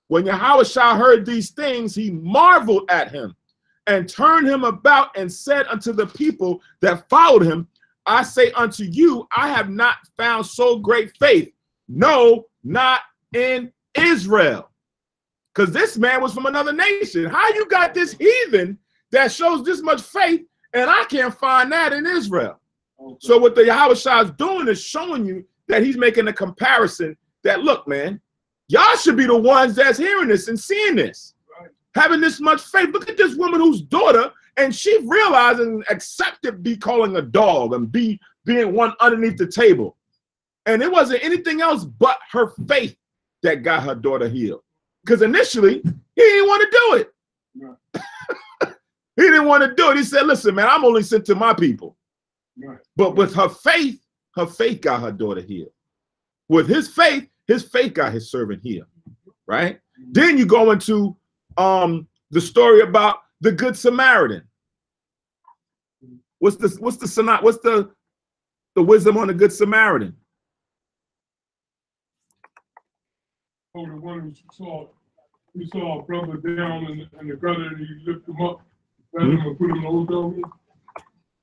When Yahushua heard these things, he marveled at him, and turned him about, and said unto the people that followed him, I say unto you, I have not found so great faith, no, not in Israel. Because this man was from another nation. How you got this heathen that shows this much faith, and I can't find that in Israel? Okay. So what the Yahushua is doing is showing you that he's making a comparison that, look, man, y'all should be the ones that's hearing this and seeing this, right, having this much faith. Look at this woman whose daughter, and she realized and accepted be calling a dog and being one underneath the table. And it wasn't anything else but her faith that got her daughter healed. Because initially, he didn't want to do it. Right. He didn't want to do it. He said, listen, man, I'm only sent to my people. Right. But with her faith got her daughter healed. With his faith got his servant healed. Right? Mm-hmm. Then you go into the story about the Good Samaritan. What's the wisdom on the Good Samaritan? Oh, the one who saw a brother down in the gutter and he lifted him up, and put him in the old dog.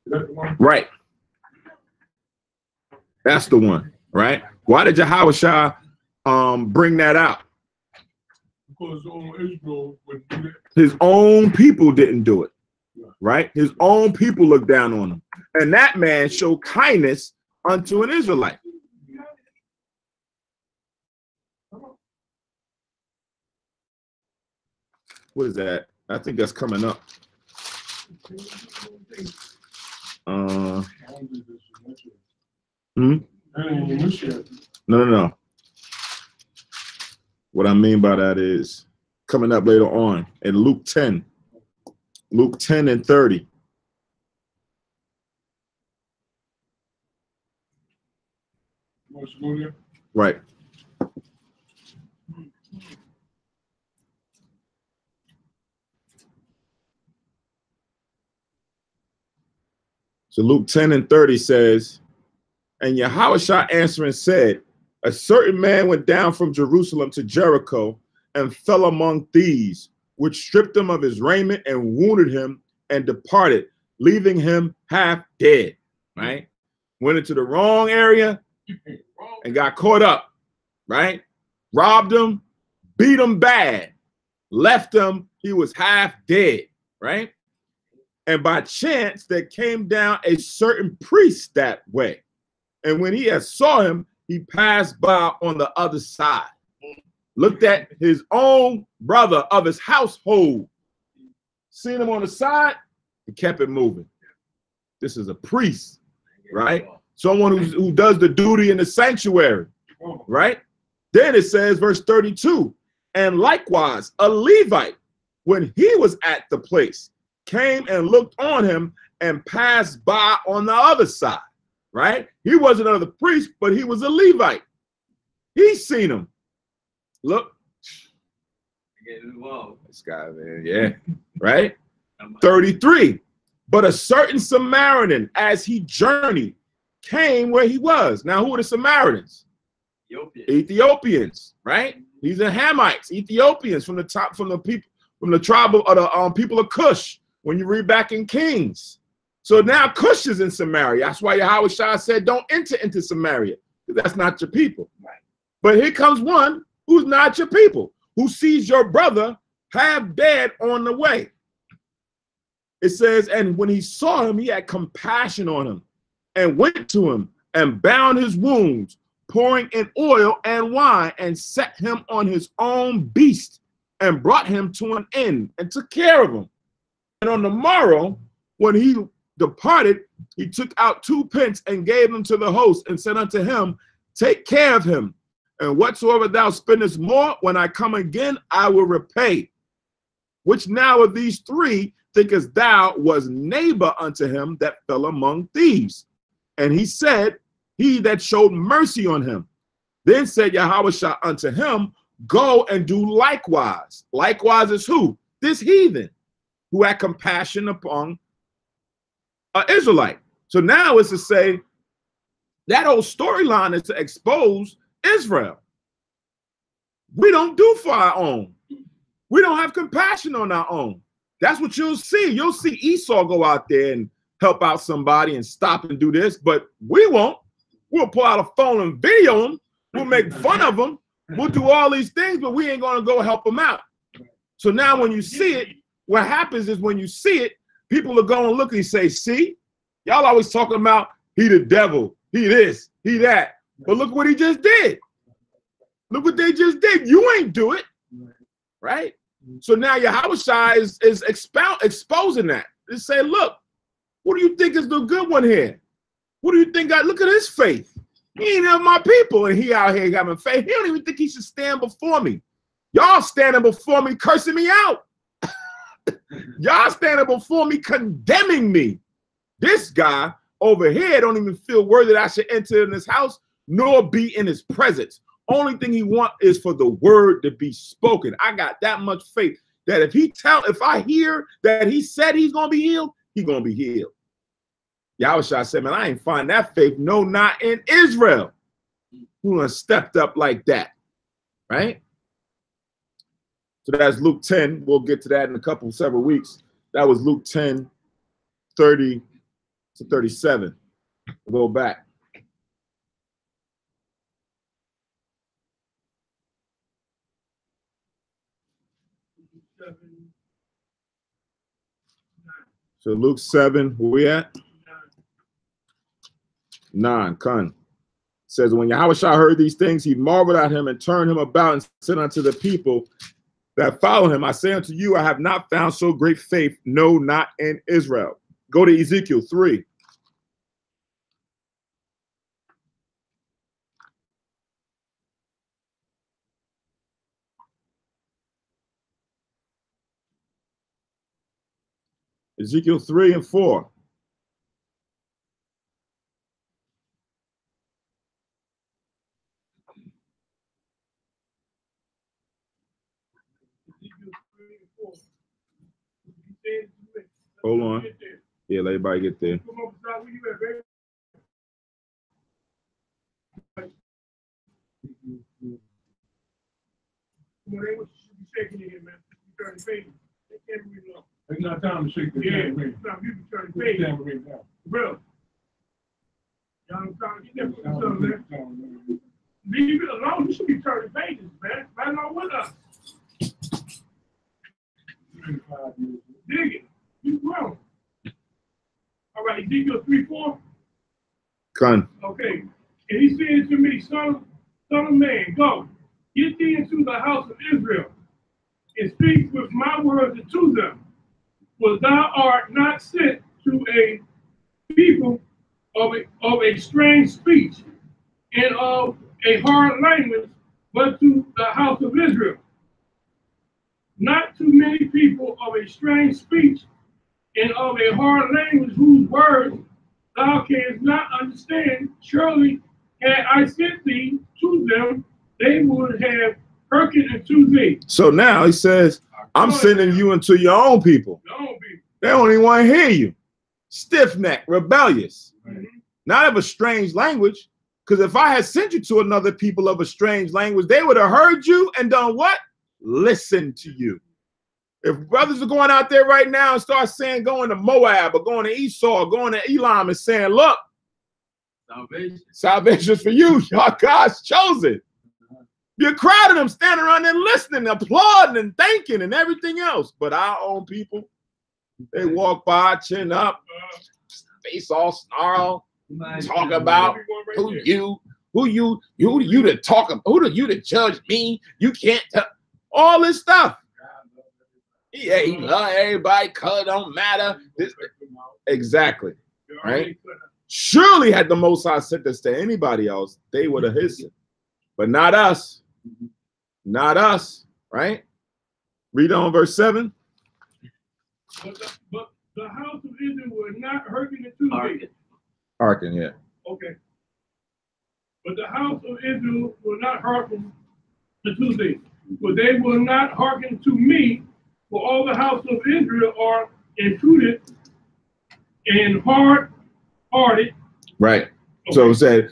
That the one? Right. That's the one, right? Why did Yahushua bring that out? Because Israel would do that. His own people didn't do it, right? His own people looked down on him. And that man showed kindness unto an Israelite. What is that? I think that's coming up. No. What I mean by that is coming up later on in Luke 10. Luke 10 and 30. Right. So Luke 10 and 30 says, and Yahushua answering said, a certain man went down from Jerusalem to Jericho and fell among thieves, which stripped him of his raiment and wounded him and departed, leaving him half dead, right? Went into the wrong area and got caught up, right? Robbed him, beat him bad, left him, he was half dead, right? And by chance, there came down a certain priest that way. And when he had saw him, he passed by on the other side, looked at his own brother of his household, seen him on the side, and kept it moving. This is a priest, right? Someone who does the duty in the sanctuary, right? Then it says, verse 32, and likewise a Levite, when he was at the place, came and looked on him and passed by on the other side, right? He wasn't another priest, but he was a Levite. He's seen him. Look. This guy, man, yeah, right? 33. But a certain Samaritan, as he journeyed, came where he was. Now, who are the Samaritans? Ethiopians, right? These are Hamites, Ethiopians from the people, from the tribe of the people of Cush. When you read back in Kings, so now Cush is in Samaria. That's why Yahweh Shah said, "Don't enter into Samaria. That's not your people." Right. But here comes one who's not your people, who sees your brother half dead on the way. It says, and when he saw him, he had compassion on him, and went to him and bound his wounds, pouring in oil and wine, and set him on his own beast, and brought him to an inn, and took care of him. And on the morrow, when he departed, he took out 2 pence and gave them to the host, and said unto him, take care of him, and whatsoever thou spendest more, when I come again, I will repay. Which now of these 3 thinkest thou was neighbor unto him that fell among thieves? And he said, he that showed mercy on him. Then said Yahushua unto him, go and do likewise. Likewise is who? This heathen, who had compassion upon an Israelite. So now it's to say, that whole storyline is to expose Israel. We don't do for our own. We don't have compassion on our own. That's what you'll see. You'll see Esau go out there and help out somebody and stop and do this, but we won't. We'll pull out a phone and video them. We'll make fun of them. We'll do all these things, but we ain't going to go help them out. So now when you see it, what happens is when you see it, people are going to look and say, see, y'all always talking about he the devil, he this, he that. But look what he just did. Look what they just did. You ain't do it, right? So now Yahushua is exposing that. They say, look, what do you think is the good one here? What do you think? Look at his faith. He ain't of my people, and he out here having faith. He don't even think he should stand before me. Y'all standing before me, cursing me out. Y'all standing before me, condemning me. This guy over here don't even feel worthy that I should enter in his house, nor be in his presence. Only thing he wants is for the word to be spoken. I got that much faith that if I hear that he said he's gonna be healed, he's gonna be healed. Yahushua said, man, I ain't find that faith, no, not in Israel. Who done stepped up like that, right? So that's Luke 10. We'll get to that in several weeks. That was Luke 10, 30 to 37. We'll go back. So Luke 7, where we at? 9, Kun. Says, when Yahushua heard these things, he marveled at him and turned him about and said unto the people that follow him, I say unto you, I have not found so great faith, no, not in Israel. Go to Ezekiel 3. Ezekiel 3 and 4. Hold on. Yeah, let everybody get there. It's not time to shake the tambourine. It's not you turn the page. Bro. Y'all trying to get that, man. Leave it alone. You should be turning pages, man. Right along with us. Dig it. You grown. All right, Ezekiel 3:4. Kun. Okay. And he said to me, son of man, go, get thee into the house of Israel, and speak with my words to them. For thou art not sent to a people of a strange speech and of a hard language, but to the house of Israel. Not to many people of a strange speech and of a hard language, whose words thou canst not understand. Surely, had I sent thee to them, they would have hearkened unto thee. So now he says, I'm sending you into your own people. Your own people. They don't even want to hear you. stiff-necked, rebellious, not of a strange language. Because if I had sent you to another people of a strange language, they would have heard you and done what? Listen to you. If brothers are going out there right now and start saying going to Moab or going to Esau or going to Elam and saying, look, salvation's for you. Y'all God's chosen. Be a crowd of them standing around there listening, applauding and thanking and everything else. But our own people, they walk by, chin up, face all snarl, talk about who you to talk about, who you to judge me? You can't tell all this stuff. Yeah, he love everybody, color don't matter. Exactly. Right? Surely had the Most High sent this to anybody else, they would have listened. But not us. Not us. Right? Read on verse 7. But the house of Israel were not hearkening to thee. Hearken, yeah. Okay. But the house of Israel will not hearken to thee. For they will not hearken to me, for all the house of Israel are intruded and hard-hearted. Right. Okay. So it said,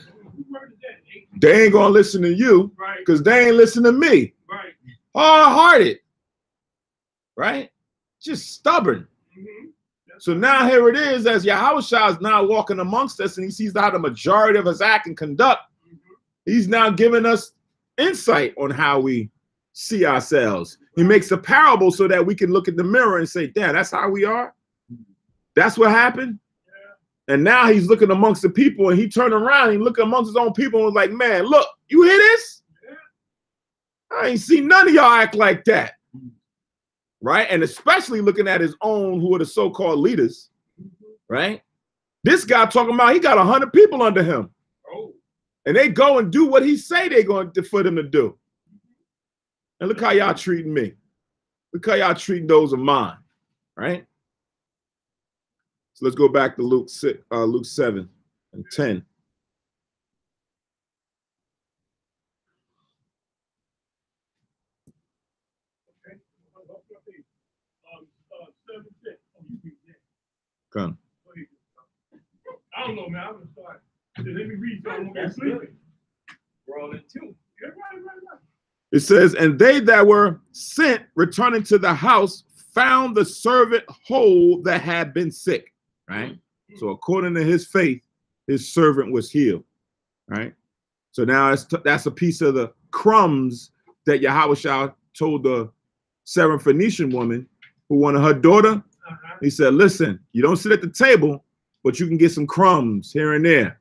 they ain't gonna listen to you because they ain't listen to me. Right. Hard-hearted. Right? Just stubborn. So now here it is, as Yahushua is now walking amongst us and he sees how the majority of us act and conduct, he's now giving us insight on how we see ourselves. He makes a parable so that we can look at the mirror and say, damn, that's how we are? That's what happened? Yeah. And now he's looking amongst the people and he turned around and he looked amongst his own people and was like, man, look, you hear this? Yeah. I ain't seen none of y'all act like that. Right? And especially looking at his own, who are the so-called leaders, right? This guy talking about he got 100 people under him. Oh. And they go and do what he say they're going to for them to do. And look how y'all treating me. Look how y'all treating those of mine, right? So let's go back to Luke 7 and 10. Come. I don't know, man. I'm gonna start. Let me read something. That's good. We're all in tune. Yeah, right. It says, and they that were sent returning to the house found the servant whole that had been sick. Right. So according to his faith, his servant was healed. Right. So now that's a piece of the crumbs that Yahushua told the Syrophoenician woman who wanted her daughter. He said, listen, you don't sit at the table, but you can get some crumbs here and there,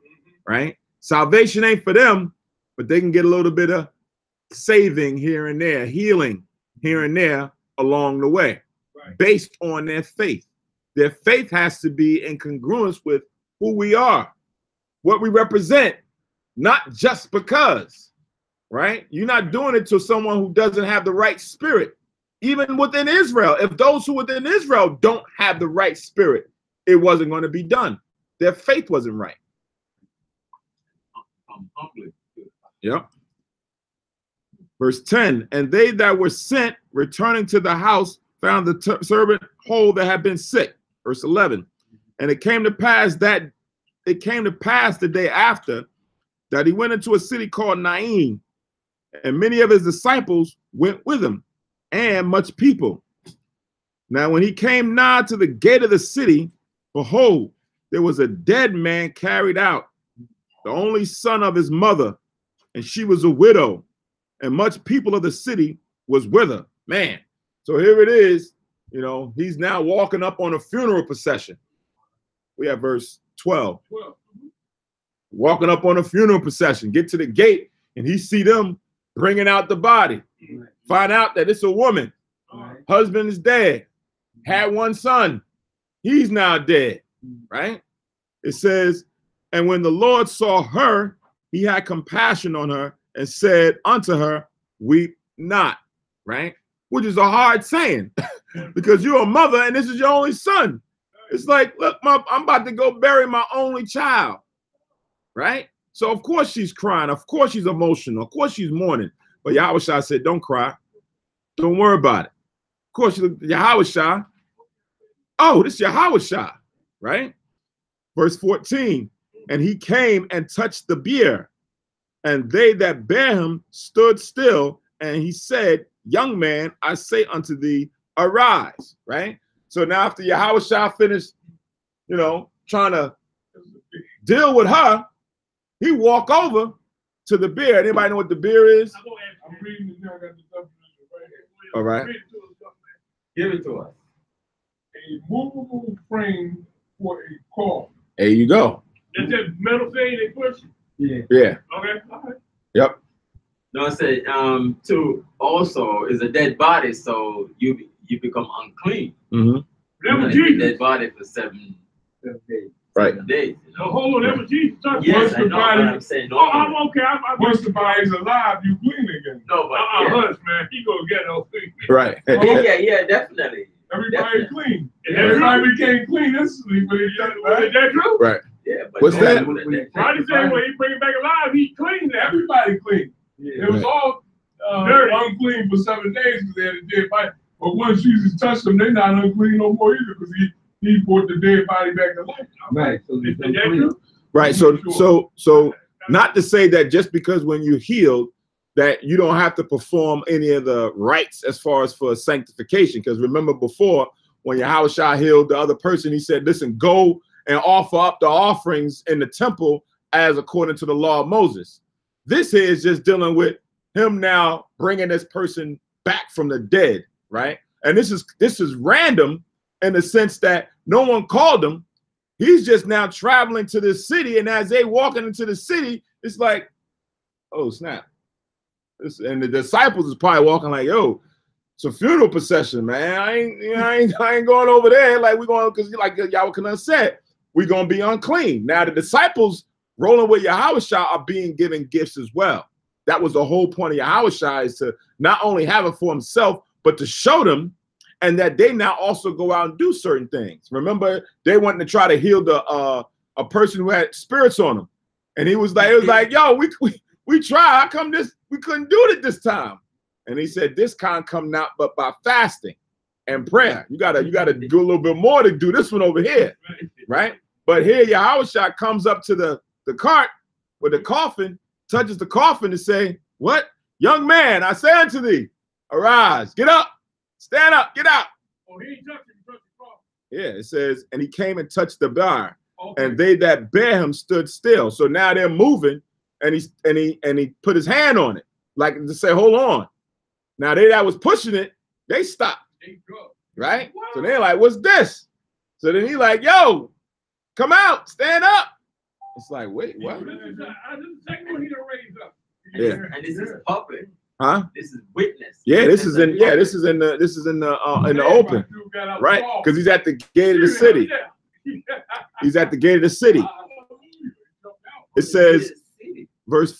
right? Salvation ain't for them, but they can get a little bit of saving here and there, healing here and there along the way, based on their faith. Their faith has to be in congruence with who we are, what we represent, not just because, right? You're not doing it to someone who doesn't have the right spirit. Even within Israel, if those who within Israel don't have the right spirit, it wasn't going to be done. Their faith wasn't right. Yep. Verse 10, and they that were sent returning to the house found the servant whole that had been sick. Verse 11, and it came to pass the day after that he went into a city called Nain, and many of his disciples went with him, and much people. Now, when he came nigh to the gate of the city, behold, there was a dead man carried out, the only son of his mother, and she was a widow, and much people of the city was with her. Man, so here it is. You know, he's now walking up on a funeral procession. We have verse 12. Walking up on a funeral procession, get to the gate, and he see them bringing out the body. Find out that it's a woman. Husband is dead. Had one son. He's now dead. Right? It says, and when the Lord saw her, he had compassion on her and said unto her, weep not. Right? Which is a hard saying because you're a mother and this is your only son. It's like, look, I'm about to go bury my only child. Right? So of course she's crying. Of course she's emotional. Of course she's mourning. But Yahushua said, don't cry. Don't worry about it. Of course, Yahushua. Oh, this is Yahushua, right? Verse 14, and he came and touched the bier, and they that bare him stood still, and he said, young man, I say unto thee, arise. Right? So now after Yahushua finished, you know, trying to deal with her, he walk over to the bier. Anybody know what the bier is? I'm reading it now. I got the definition right here. All right. Give it to us. A movable frame for a coffin. There you go. That's that metal thing they push? Yeah. Yeah. Okay. All right. Yep. No, I said to also is a dead body, so you become unclean. Mm-hmm. That was Like a Jesus. dead body for 7 days. Right. 7 days. You No, know? hold on, that was Jesus. Yes, I the know, body- but I'm saying no. Oh, I'm okay. Once the body's alive, you clean again. No, but Hush, man. He gonna get no thing. Right. yeah, definitely. Everybody Definitely. clean. Is that Everybody true? became clean instantly, but it's just right. Is that true? Right. Yeah, but What's that? Why did say when he bring it back alive, he cleaned that? Everybody clean. Yeah. It was all Dirty. unclean for 7 days because they had a dead body. But once Jesus touched them, they're not unclean no more either because he brought the dead body back to life. Right. So Is that true? Right. So not to say that just because when you're healed that you don't have to perform any of the rites as far as for sanctification. Because remember before when Yahushua healed the other person, he said, listen, go and offer up the offerings in the temple as according to the law of Moses. This here is just dealing with him now bringing this person back from the dead, right? And this is random in the sense that no one called him. He's just now traveling to this city, and as they walking into the city, it's like, oh snap! And the disciples is probably walking like, yo, it's a funeral procession, man. I ain't going over there. Like we're going because like Yahweh said, we're gonna be unclean. Now the disciples rolling with Yahushua are being given gifts as well. That was the whole point of Yahushua, is to not only have it for himself, but to show them, and that they now also go out and do certain things. Remember, they wanted to try to heal a person who had spirits on him, and he was like, yo, we tried. How come we couldn't do it this time? And he said, this can't come not but by fasting and prayer. You gotta do a little bit more to do this one over here, right? But here Yahushua comes up to the cart with the coffin, touches the coffin and say, what? Young man, I say unto thee, arise, get up, stand up, get out. Oh, he ain't touching, he touched the cross. Yeah, it says, and he came and touched the bar, Okay. and they that bare him stood still. So now they're moving, and he put his hand on it, like to say, hold on. Now they that was pushing it, they stopped, They go. right? So they're like, what's this? So then he like, yo, come out, stand up. It's like, wait, what? This is the second one he done raised up. Yeah. And this is public. Huh? This is witness. Yeah, this is in the open, right? Because he's at the gate of the city. He's at the gate of the city. It says, verse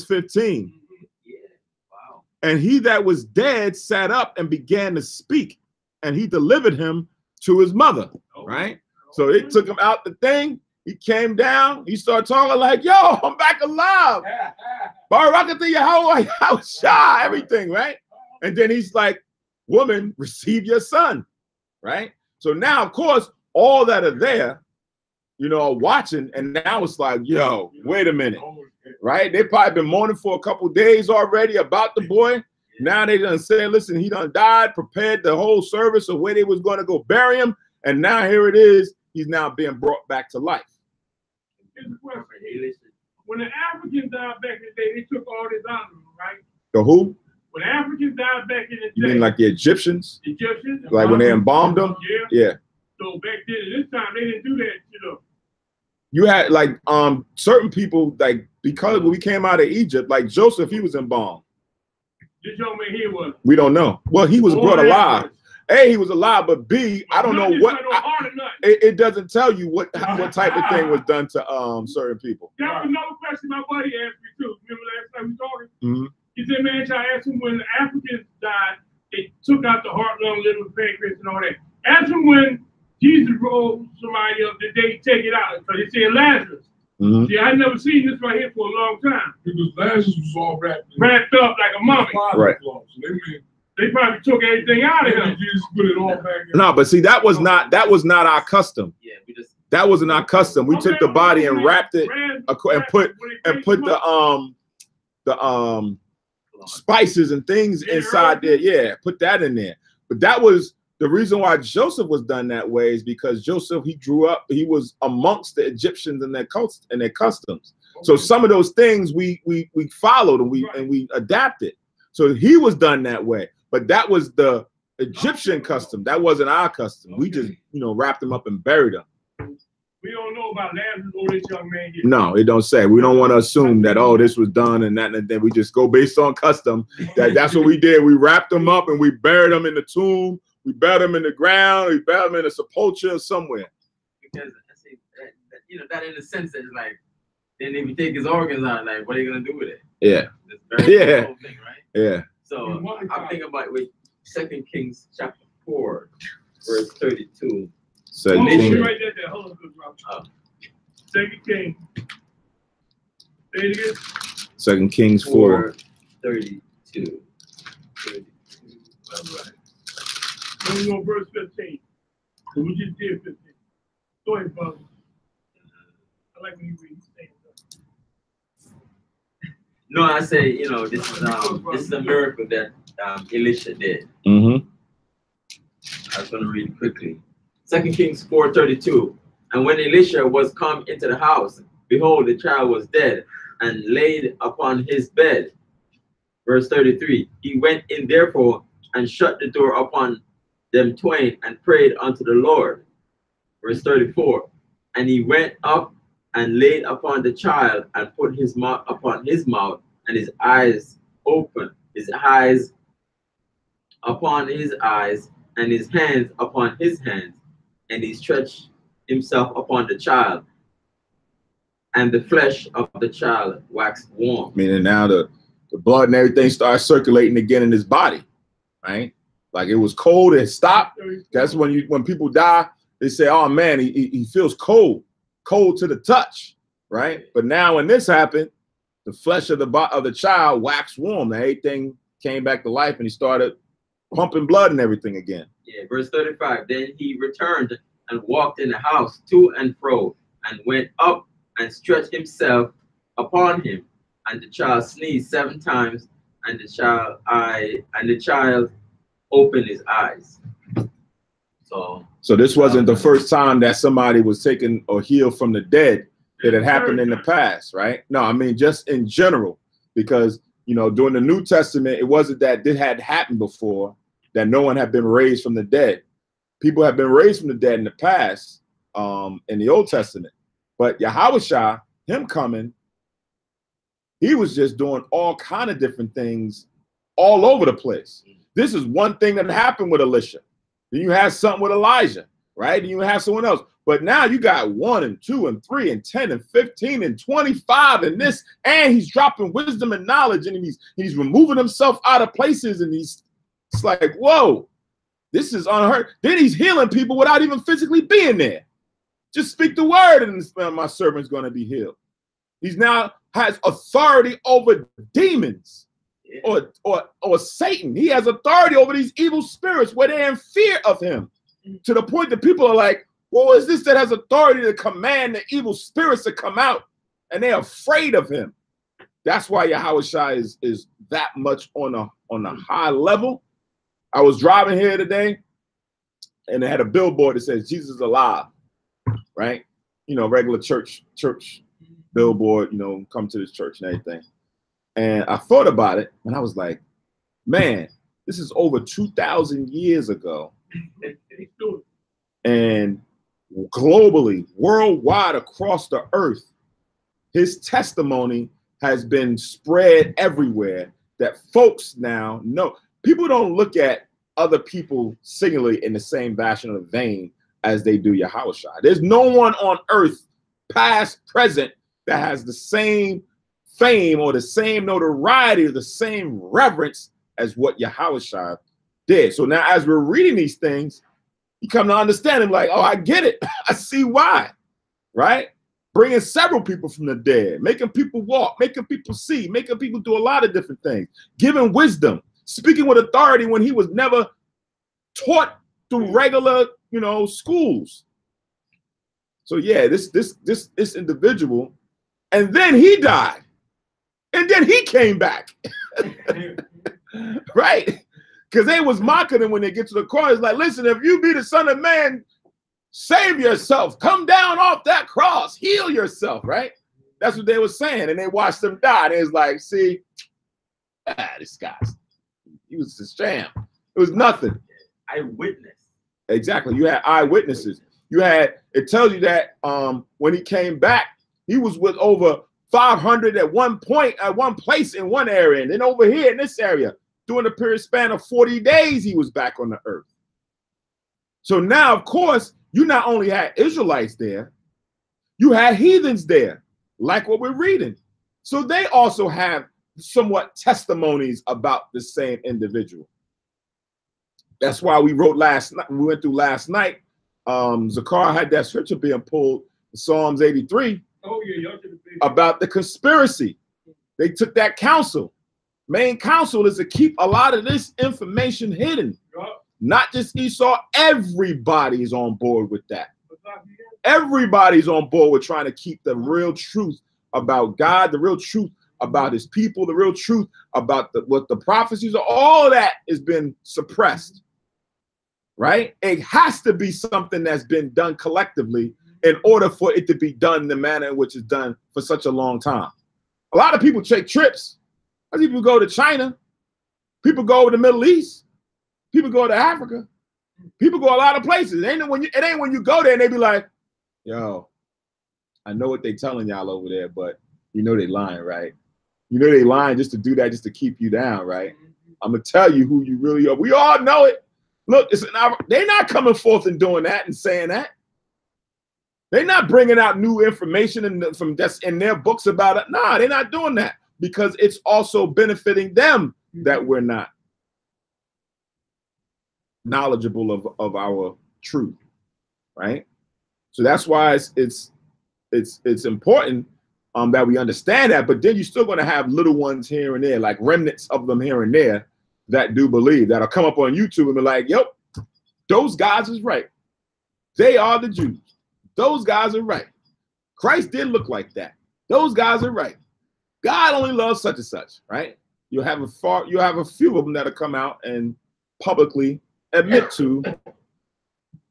15. Yeah. Wow. And he that was dead sat up and began to speak, and he delivered him to his mother, right? So they took him out the thing. He came down. He started talking like, yo, I'm back alive. Barakatha Yahweh, everything, right? And then he's like, woman, receive your son, right? So now, of course, all that are there, are watching, and now it's like, yo, wait a minute, right? They probably been mourning for a couple days already about the boy. Now they done said, listen, he done died, prepared the whole service of where they was going to go bury him, and now here it is. He's now being brought back to life. Here's the question. When the Africans died back in the day, they took all this out of them, right? The who? When the Africans died back in the day, You mean like the Egyptians? Egyptians, Like when they embalmed them? Yeah. Yeah. So back then, this time they didn't do that, You had like certain people, like because when we came out of Egypt, like Joseph, he was embalmed. This young man here was. We don't know. Well, he was brought alive. A, he was alive, but B, I don't know what. It doesn't tell you what type of thing was done to certain people. That was another question my buddy asked me too. Remember last time we talking? Mm-hmm. He said, man, I asked him when the Africans died, they took out the heart, lung, liver, pancreas, and all that. Ask him when Jesus rose somebody up, did they take it out? So they said Lazarus. Mm-hmm. See, I never seen this right here for a long time. Because Lazarus was all wrapped up like a mummy. Right. So They probably took everything out of him. Jesus put it all back in. No, but see, that was not our custom. Yeah, we just That wasn't our custom. We took the body and wrapped it and put the spices and things inside there. Yeah, put that in there. But that was the reason why Joseph was done that way, is because Joseph, he grew up, he was amongst the Egyptians and their customs. So some of those things we followed and we adapted. So he was done that way. But that was the Egyptian custom. That wasn't our custom. We just, wrapped them up and buried them. We don't know about Lazarus or this young man yet. No, it don't say. We don't want to assume that, oh, this was done and that, and then we just go based on custom. That's what we did. We wrapped them up and we buried them in the tomb. We buried them in the ground. We buried them in a sepulcher somewhere. Because that in a sense is like, then if you take his organs out, like, what are you gonna do with it? Yeah. Yeah. Whole thing, right? Yeah. So I'm thinking about 2 Kings chapter 4, verse 32. So right there. Hold on, 2 Kings. Say it again. 2 Kings 4. 32. All right. Then we go verse 15. So we just did 15. Go ahead, brother. I like when you read things. No, I say, this is a miracle that Elisha did. Mm-hmm. I was going to read quickly. 2 Kings 4:32. And when Elisha was come into the house, behold, the child was dead and laid upon his bed. Verse 33. He went in therefore and shut the door upon them twain and prayed unto the Lord. Verse 34. And he went up and laid upon the child and put his mouth upon his mouth and his eyes open, his eyes upon his eyes and his hands upon his hands. And he stretched himself upon the child, and the flesh of the child waxed warm. Meaning now the blood and everything started circulating again in his body, right? Like it was cold and stopped. That's when people die, they say, oh man, he feels cold to the touch, right? But now when this happened, the flesh of the child waxed warm. Everything came back to life and he started pumping blood and everything again. Yeah, verse 35. Then he returned and walked in the house to and fro, and went up and stretched himself upon him. And the child sneezed 7 times, and the child opened his eyes. So this wasn't the first time that somebody was taken or healed from the dead. It had happened in the past, right? No, I mean just in general, because during the New Testament, it wasn't that this had happened before, that no one had been raised from the dead. People have been raised from the dead in the past, in the Old Testament. But Yahushua, him coming, he was just doing all kind of different things all over the place. This is one thing that happened with Elisha. Then you have something with Elijah, right? Then you have someone else. But now you got 1 and 2 and 3 and 10 and 15 and 25 and this, and he's dropping wisdom and knowledge, and he's removing himself out of places, and it's like, whoa, this is unheard. Then he's healing people without even physically being there. Just speak the word, and my servant's going to be healed. He's now has authority over demons or Satan. He has authority over these evil spirits where they're in fear of him, to the point that people are like, what is this that has authority to command the evil spirits to come out? And they're afraid of him. That's why Yahushua is that much on a high level. I was driving here today, and they had a billboard that says Jesus is alive, right? Regular church billboard, come to this church and everything. And I thought about it, and I was like, man, this is over 2,000 years ago. And globally, worldwide, across the earth, his testimony has been spread everywhere, that folks now know. People don't look at other people singularly in the same fashion or vein as they do Yahushua. There's no one on earth, past, present, that has the same fame or the same notoriety or the same reverence as what Yahushua did. So now as we're reading these things, you come to understand him like, oh, I get it. I see why, right? Bringing several people from the dead, making people walk, making people see, making people do a lot of different things, giving wisdom, speaking with authority when he was never taught through regular, schools. So yeah, this individual, and then he died, and then he came back, right? Because they was mocking him when they get to the cross. It's like, listen, if you be the Son of Man, save yourself, come down off that cross, heal yourself, right? That's what they were saying, and they watched him die. And it was like, see, this guy, he was a sham. It was nothing. Eyewitness. Exactly. You had eyewitnesses. You had, it tells you that when he came back, he was with over 500 at one point, at one place in one area. And then over here in this area, during the period span of 40 days, he was back on the earth. So now, of course, you not only had Israelites there, you had heathens there, like what we're reading. So they also have somewhat testimonies about the same individual. That's why we wrote last night, we went through last night. Zakar had that scripture being pulled, Psalms 83, about the conspiracy. They took that counsel. Main counsel is to keep a lot of this information hidden. Not just Esau, everybody's on board with that. Everybody's on board with trying to keep the real truth about God, the real truth about his people, the real truth about what the prophecies are. All that has been suppressed, right? It has to be something that's been done collectively in order for it to be done in the manner in which it's done for such a long time. A lot of people take trips. People go to China. People go to the Middle East. People go to Africa. People go a lot of places. It ain't when you go there and they be like, yo, I know what they telling y'all over there, but you know they lying, right? You know they lying just to do that, just to keep you down, right? I'm gonna tell you who you really are. We all know it. Look, they're not coming forth and doing that and saying that. They're not bringing out new information from that's in their books about it. Nah, they're not doing that because it's also benefiting them that we're not knowledgeable of our truth, right? So that's why it's important that we understand that. But then you're still going to have little ones here and there, like remnants of them here and there that do believe, that'll come up on YouTube and be like, yep, those guys is right. They are the Jews. Those guys are right. Christ did look like that. Those guys are right. God only loves such and such, right? You have a few of them that'll come out and publicly admit to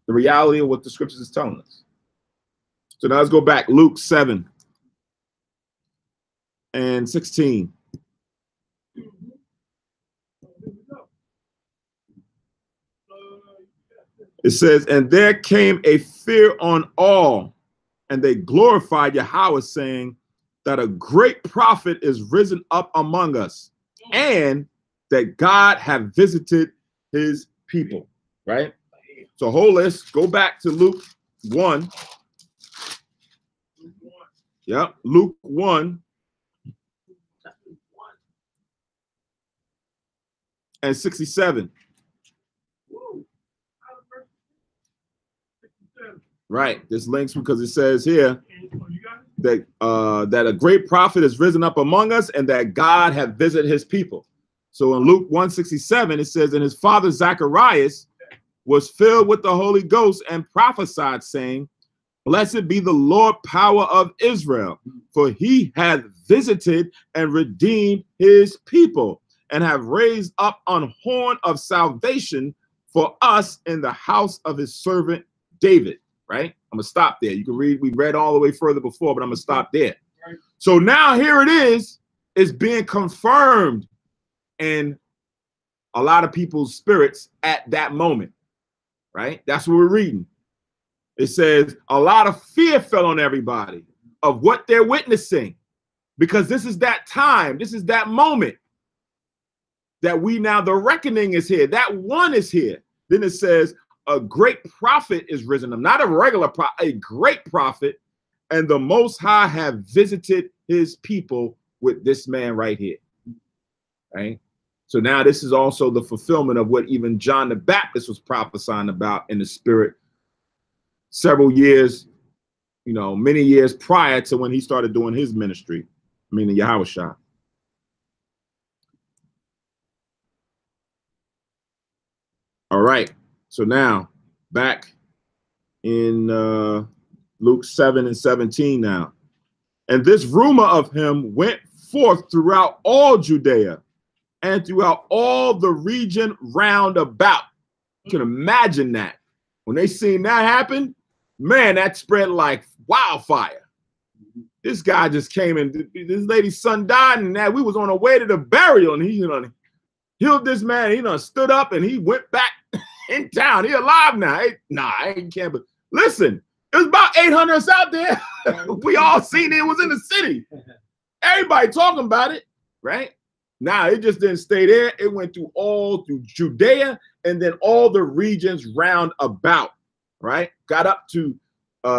the reality of what the scriptures is telling us. So now let's go back, Luke 7 and 16. It says, and there came a fear on all, and they glorified Yahweh, saying that a great prophet is risen up among us, and that God have visited his people, right? So let's go back to Luke 1. Yep, Luke 1 and 67. Right, this links because it says here that that a great prophet is risen up among us, and that God have visited his people. So in Luke 1:67, it says, and his father Zacharias was filled with the Holy Ghost and prophesied, saying, blessed be the Lord power of Israel, for he hath visited and redeemed his people, and have raised up an horn of salvation for us in the house of his servant David. Right? I'm gonna stop there. You can read, we read all the way further before, but I'm gonna stop there. Right. So now here it is, it's being confirmed in a lot of people's spirits at that moment. Right? That's what we're reading. It says a lot of fear fell on everybody of what they're witnessing, because this is that time, this is that moment that we now, the reckoning is here, that one is here. Then it says a great prophet is risen up, not a regular prophet, a great prophet, and the Most High have visited his people with this man right here. Right? So now this is also the fulfillment of what even John the Baptist was prophesying about in the spirit several years, many years prior to when he started doing his ministry, meaning Yahushua. All right. So now back in Luke 7 and 17 now. And this rumor of him went forth throughout all Judea and throughout all the region round about. You can imagine that. When they seen that happen, man, that spread like wildfire. This guy just came in. This lady's son died, and that we was on our way to the burial, and he healed this man. He done stood up and he went back in town. He alive now. I can't. But listen, it was about 800 us out there. We all seen it. It was in the city. Everybody talking about it, right? Now it just didn't stay there. It went through Judea and then all the regions round about, right? Got up to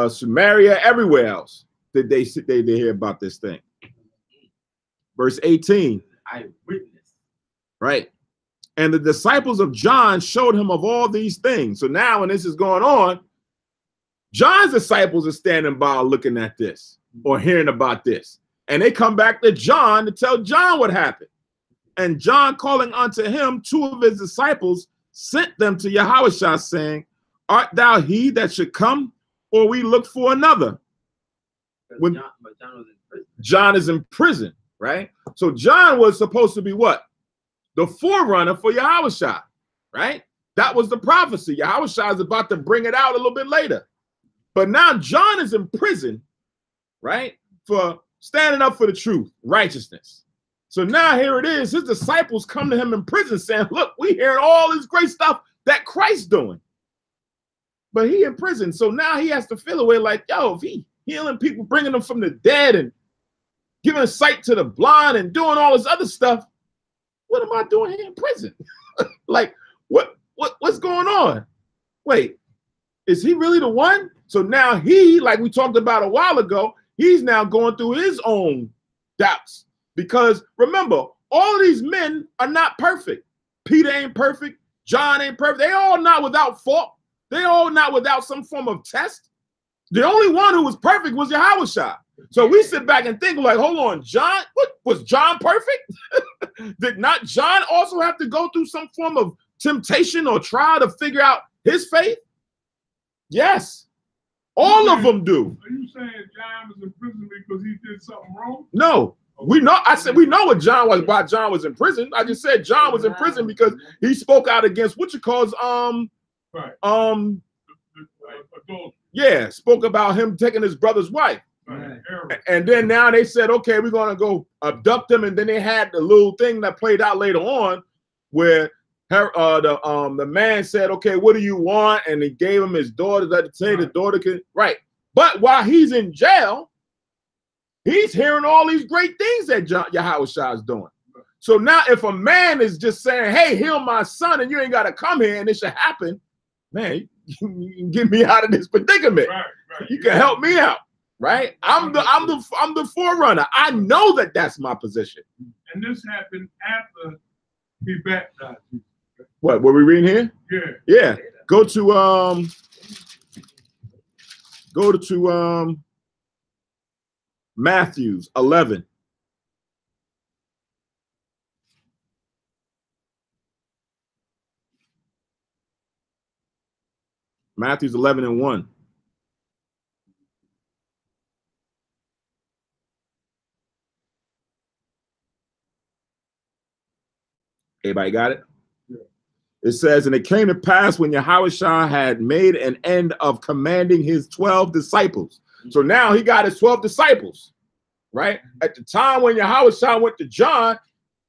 Samaria, everywhere else that they hear about this thing. Verse 18. I witnessed. Right. And the disciples of John showed him of all these things. So now when this is going on, John's disciples are standing by looking at this or hearing about this. And they come back to John to tell John what happened. And John, calling unto him 2 of his disciples, sent them to Yahushua, saying, Art thou he that should come, or we look for another? When John was in prison. John is in prison, right? So John was supposed to be what? The forerunner for Yahushua, right? That was the prophecy. Yahushua is about to bring it out a little bit later. But now John is in prison, right? For standing up for the truth, righteousness. So now here it is. His disciples come to him in prison saying, look, we hearing all this great stuff that Christ's doing. But he in prison. So now he has to feel away like, yo, if he healing people, bringing them from the dead and giving sight to the blind and doing all this other stuff, what am I doing here in prison? Like, what's going on? Wait, is he really the one? So now he, like we talked about a while ago, he's now going through his own doubts. Because remember, all of these men are not perfect. Peter ain't perfect. John ain't perfect. They all not without fault. They all not without some form of test. The only one who was perfect was Yahushua. So we sit back and think like, hold on, John, what was John perfect? Did not John also have to go through some form of temptation or try to figure out his faith? Yes. All of them do. Are you saying John was in prison because he did something wrong? No. We know. I said we know what John was. Why John was in prison? I just said John was in prison because he spoke out against what you call yeah, spoke about him taking his brother's wife. Right. And then now they said, okay, we're gonna go abduct him. And then they had the little thing that played out later on, where the man said, okay, what do you want? And he gave him his daughter. That say the daughter can right. But while he's in jail, he's hearing all these great things that Yahushua is doing. So now if a man is just saying, hey, heal my son, and you ain't got to come here and it should happen, man, you can get me out of this predicament. Right. You can help me out, right? I'm the forerunner. I know that that's my position. And this happened after he baptized you. What we reading here? Yeah. Yeah. Go to Matthew 11. Matthew 11 and 1. Everybody got it? Yeah. It says, and it came to pass when Yahushua had made an end of commanding his 12 disciples. So now he got his 12 disciples, right? At the time when Yahushua went to John,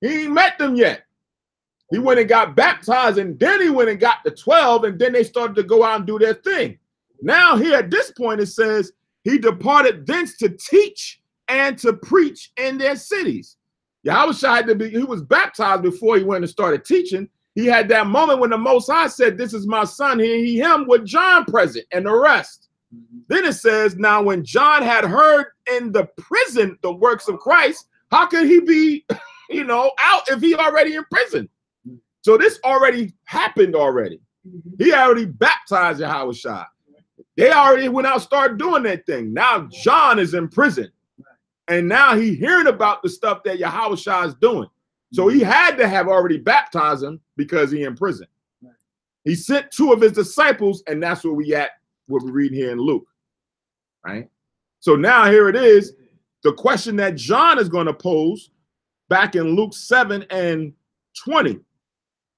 he ain't met them yet. He went and got baptized, and then he went and got the 12, and then they started to go out and do their thing. Now here at this point, it says he departed thence to teach and to preach in their cities. Yahushua had to be, he was baptized before he went and started teaching. He had that moment when the Most High said, this is my son, he, him, with John present and the rest. Then it says, now when John had heard in the prison the works of Christ, how could he be, out if he already in prison? So this already happened already. He already baptized Yahushua. They already went out and started doing that thing. Now John is in prison. And now he hearing about the stuff that Yahushua is doing. So he had to have already baptized him because he in prison. He sent 2 of his disciples, and that's where we at, what we're reading here in Luke. right? So now here it is, the question that John is going to pose back in Luke 7:20.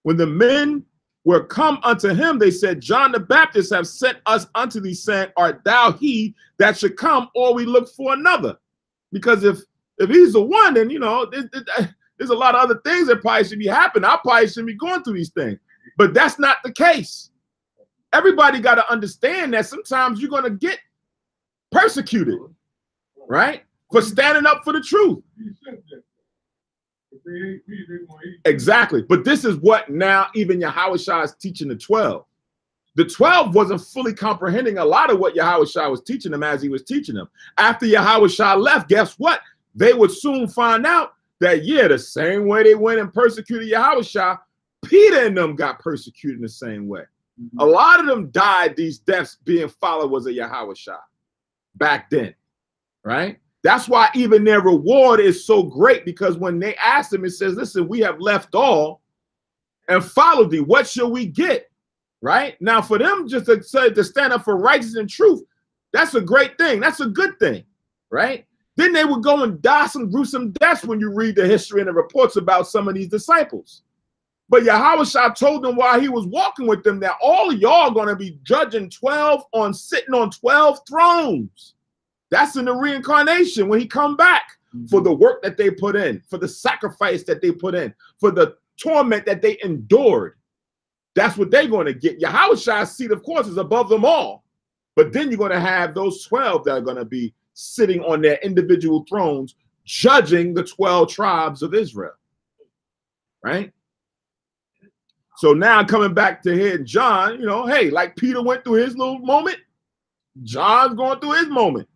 When the men were come unto him, they said, John the Baptist have sent us unto thee, saying, art thou he that should come, or we look for another? Because if he's the one, then, you know, there's a lot of other things that probably should be happening. I probably shouldn't be going through these things. But that's not the case. Everybody got to understand that sometimes you're going to get persecuted, right? For standing up for the truth. Exactly. But this is what now even Yahushua is teaching the 12. The 12 wasn't fully comprehending a lot of what Yahushua was teaching them as he was teaching them. After Yahushua left, guess what? They would soon find out that, yeah, the same way they went and persecuted Yahushua, Peter and them got persecuted in the same way. A lot of them died these deaths being followers of Yahushua back then, right? That's why even their reward is so great, because when they asked him, it says, listen, we have left all and followed thee. What shall we get? Right? Now, for them just to stand up for righteousness and truth, that's a great thing. That's a good thing, right? Then they would go and die some gruesome deaths when you read the history and the reports about some of these disciples. But Yahushua told them while he was walking with them that all of y'all going to be judging 12 on sitting on 12 thrones. That's in the reincarnation when he come back, for the work that they put in, for the sacrifice that they put in, for the torment that they endured. That's what they're going to get. Yahushua's seat, of course, is above them all. But then you're going to have those 12 that are going to be sitting on their individual thrones, judging the 12 tribes of Israel. Right? So now coming back to here, John, you know, hey, like Peter went through his little moment, John's going through his moment.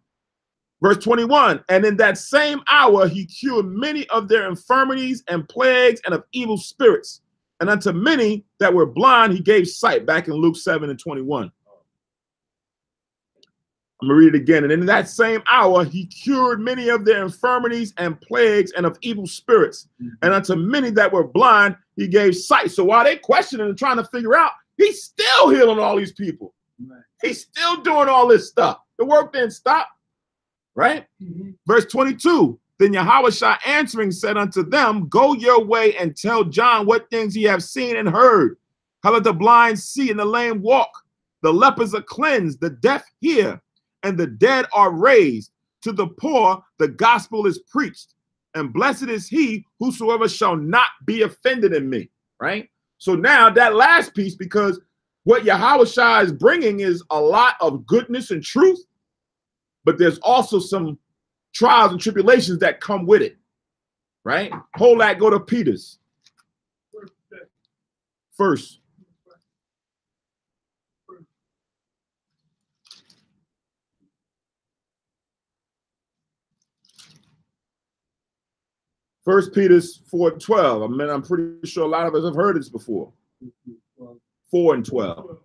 Verse 21, and in that same hour he cured many of their infirmities and plagues and of evil spirits. And unto many that were blind he gave sight, back in Luke 7:21. I'm going to read it again. And in that same hour he cured many of their infirmities and plagues and of evil spirits. And unto many that were blind he gave sight. So while they questioning and trying to figure out, he's still healing all these people. He's still doing all this stuff. The work didn't stop. Right? Verse 22, then Yahushua answering said unto them, go your way and tell John what things ye have seen and heard. How that the blind see and the lame walk, the lepers are cleansed, the deaf hear, and the dead are raised. To the poor the gospel is preached, and blessed is he whosoever shall not be offended in me. Right? So now that last piece, because what Yahushua is bringing is a lot of goodness and truth, but there's also some trials and tribulations that come with it, right? Hold that, go to Peter's. First. First Peter's 4:12. I mean, I'm pretty sure a lot of us have heard this before. 4:12.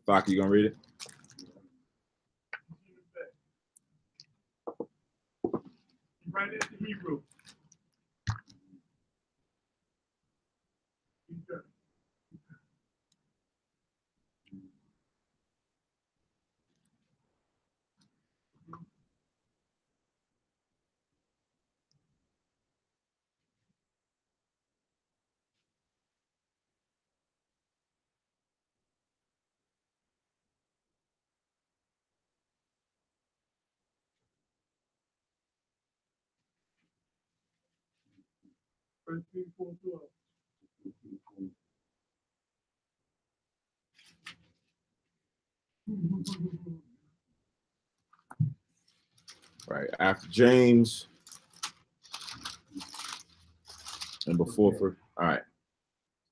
Faki, you gonna read it? Right into Hebrew. First Peter 4:12. Right after James and before for all right.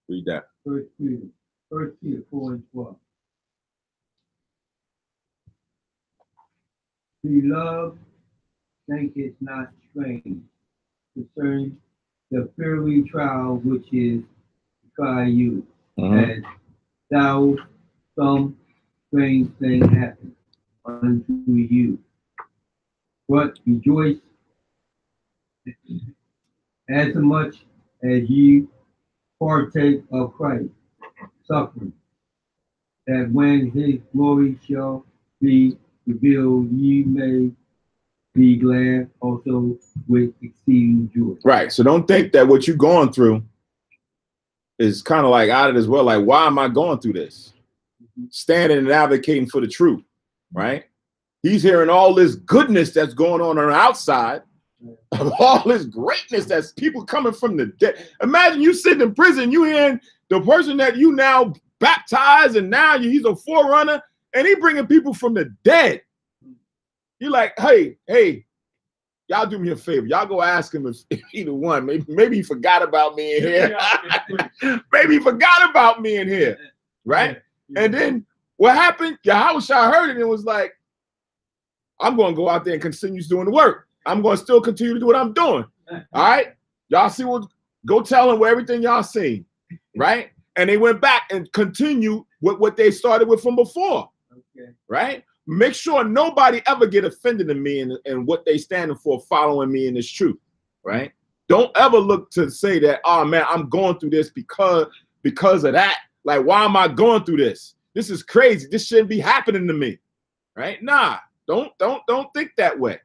Read that. First Peter 4:12. Beloved, think it not strange concerning the fiery trial which is try you, as thou some strange thing happen unto you. But rejoice as much as ye partake of Christ's suffering, that when his glory shall be revealed, ye may be glad also with exceeding joy. Right. So don't think that what you're going through is kind of like out of this world. Like, why am I going through this? Standing and advocating for the truth, right? He's hearing all this goodness that's going on the outside, of all this greatness that's people coming from the dead. Imagine you sitting in prison, you hearing the person that you now baptized, and now he's a forerunner, and he bringing people from the dead. You're like, hey, y'all do me a favor. Y'all go ask him if either one. Maybe he forgot about me in here. Maybe he forgot about me in here, right? And then what happened? Yahushua heard it and was like, I'm going to go out there and continue doing the work. I'm going to still continue to do what I'm doing. All right? Y'all see what? Go tell him where everything y'all seen, right? And they went back and continued with what they started with from before, right? Make sure nobody ever get offended in me and what they standing for, following me in this truth, right? Don't ever look to say that, oh man, I'm going through this because of that. Like, why am I going through this? This is crazy. This shouldn't be happening to me, right? Nah, don't think that way.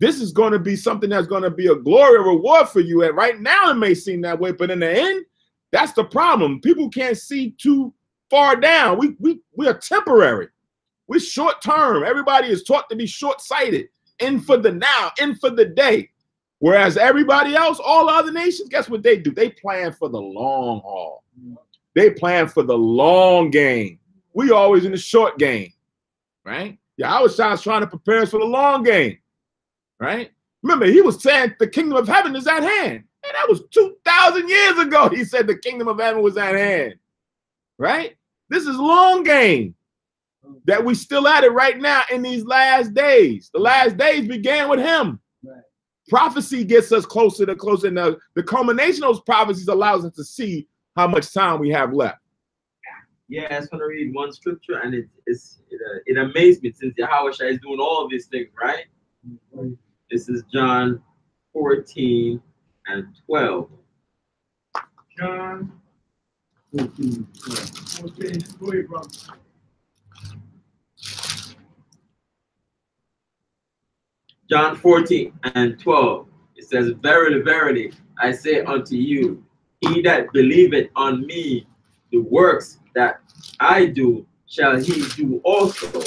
This is going to be something that's going to be a glory, a reward for you. And right now it may seem that way, but in the end, that's the problem. People can't see too far down. We are temporary. We're short term. Everybody is taught to be short-sighted, in for the now, in for the day. Whereas everybody else, all other nations, guess what they do? They plan for the long haul. They plan for the long game. We always in the short game, right? Yahushua is trying to prepare us for the long game, right? Remember, he was saying the kingdom of heaven is at hand. And that was 2,000 years ago. He said the kingdom of heaven was at hand, right? This is long game that we still at it right now in these last days. The last days began with him. Right. Prophecy gets us closer to closer. And the culmination of those prophecies allows us to see how much time we have left. Yeah, I just want to read one scripture, and it amazed me since Yahushua is doing all of these things, right? This is John 14 and 12. John 14, 12. Okay, go ahead, brother. John 14 and 12. It says, verily, verily, I say unto you, he that believeth on me, the works that I do, shall he do also,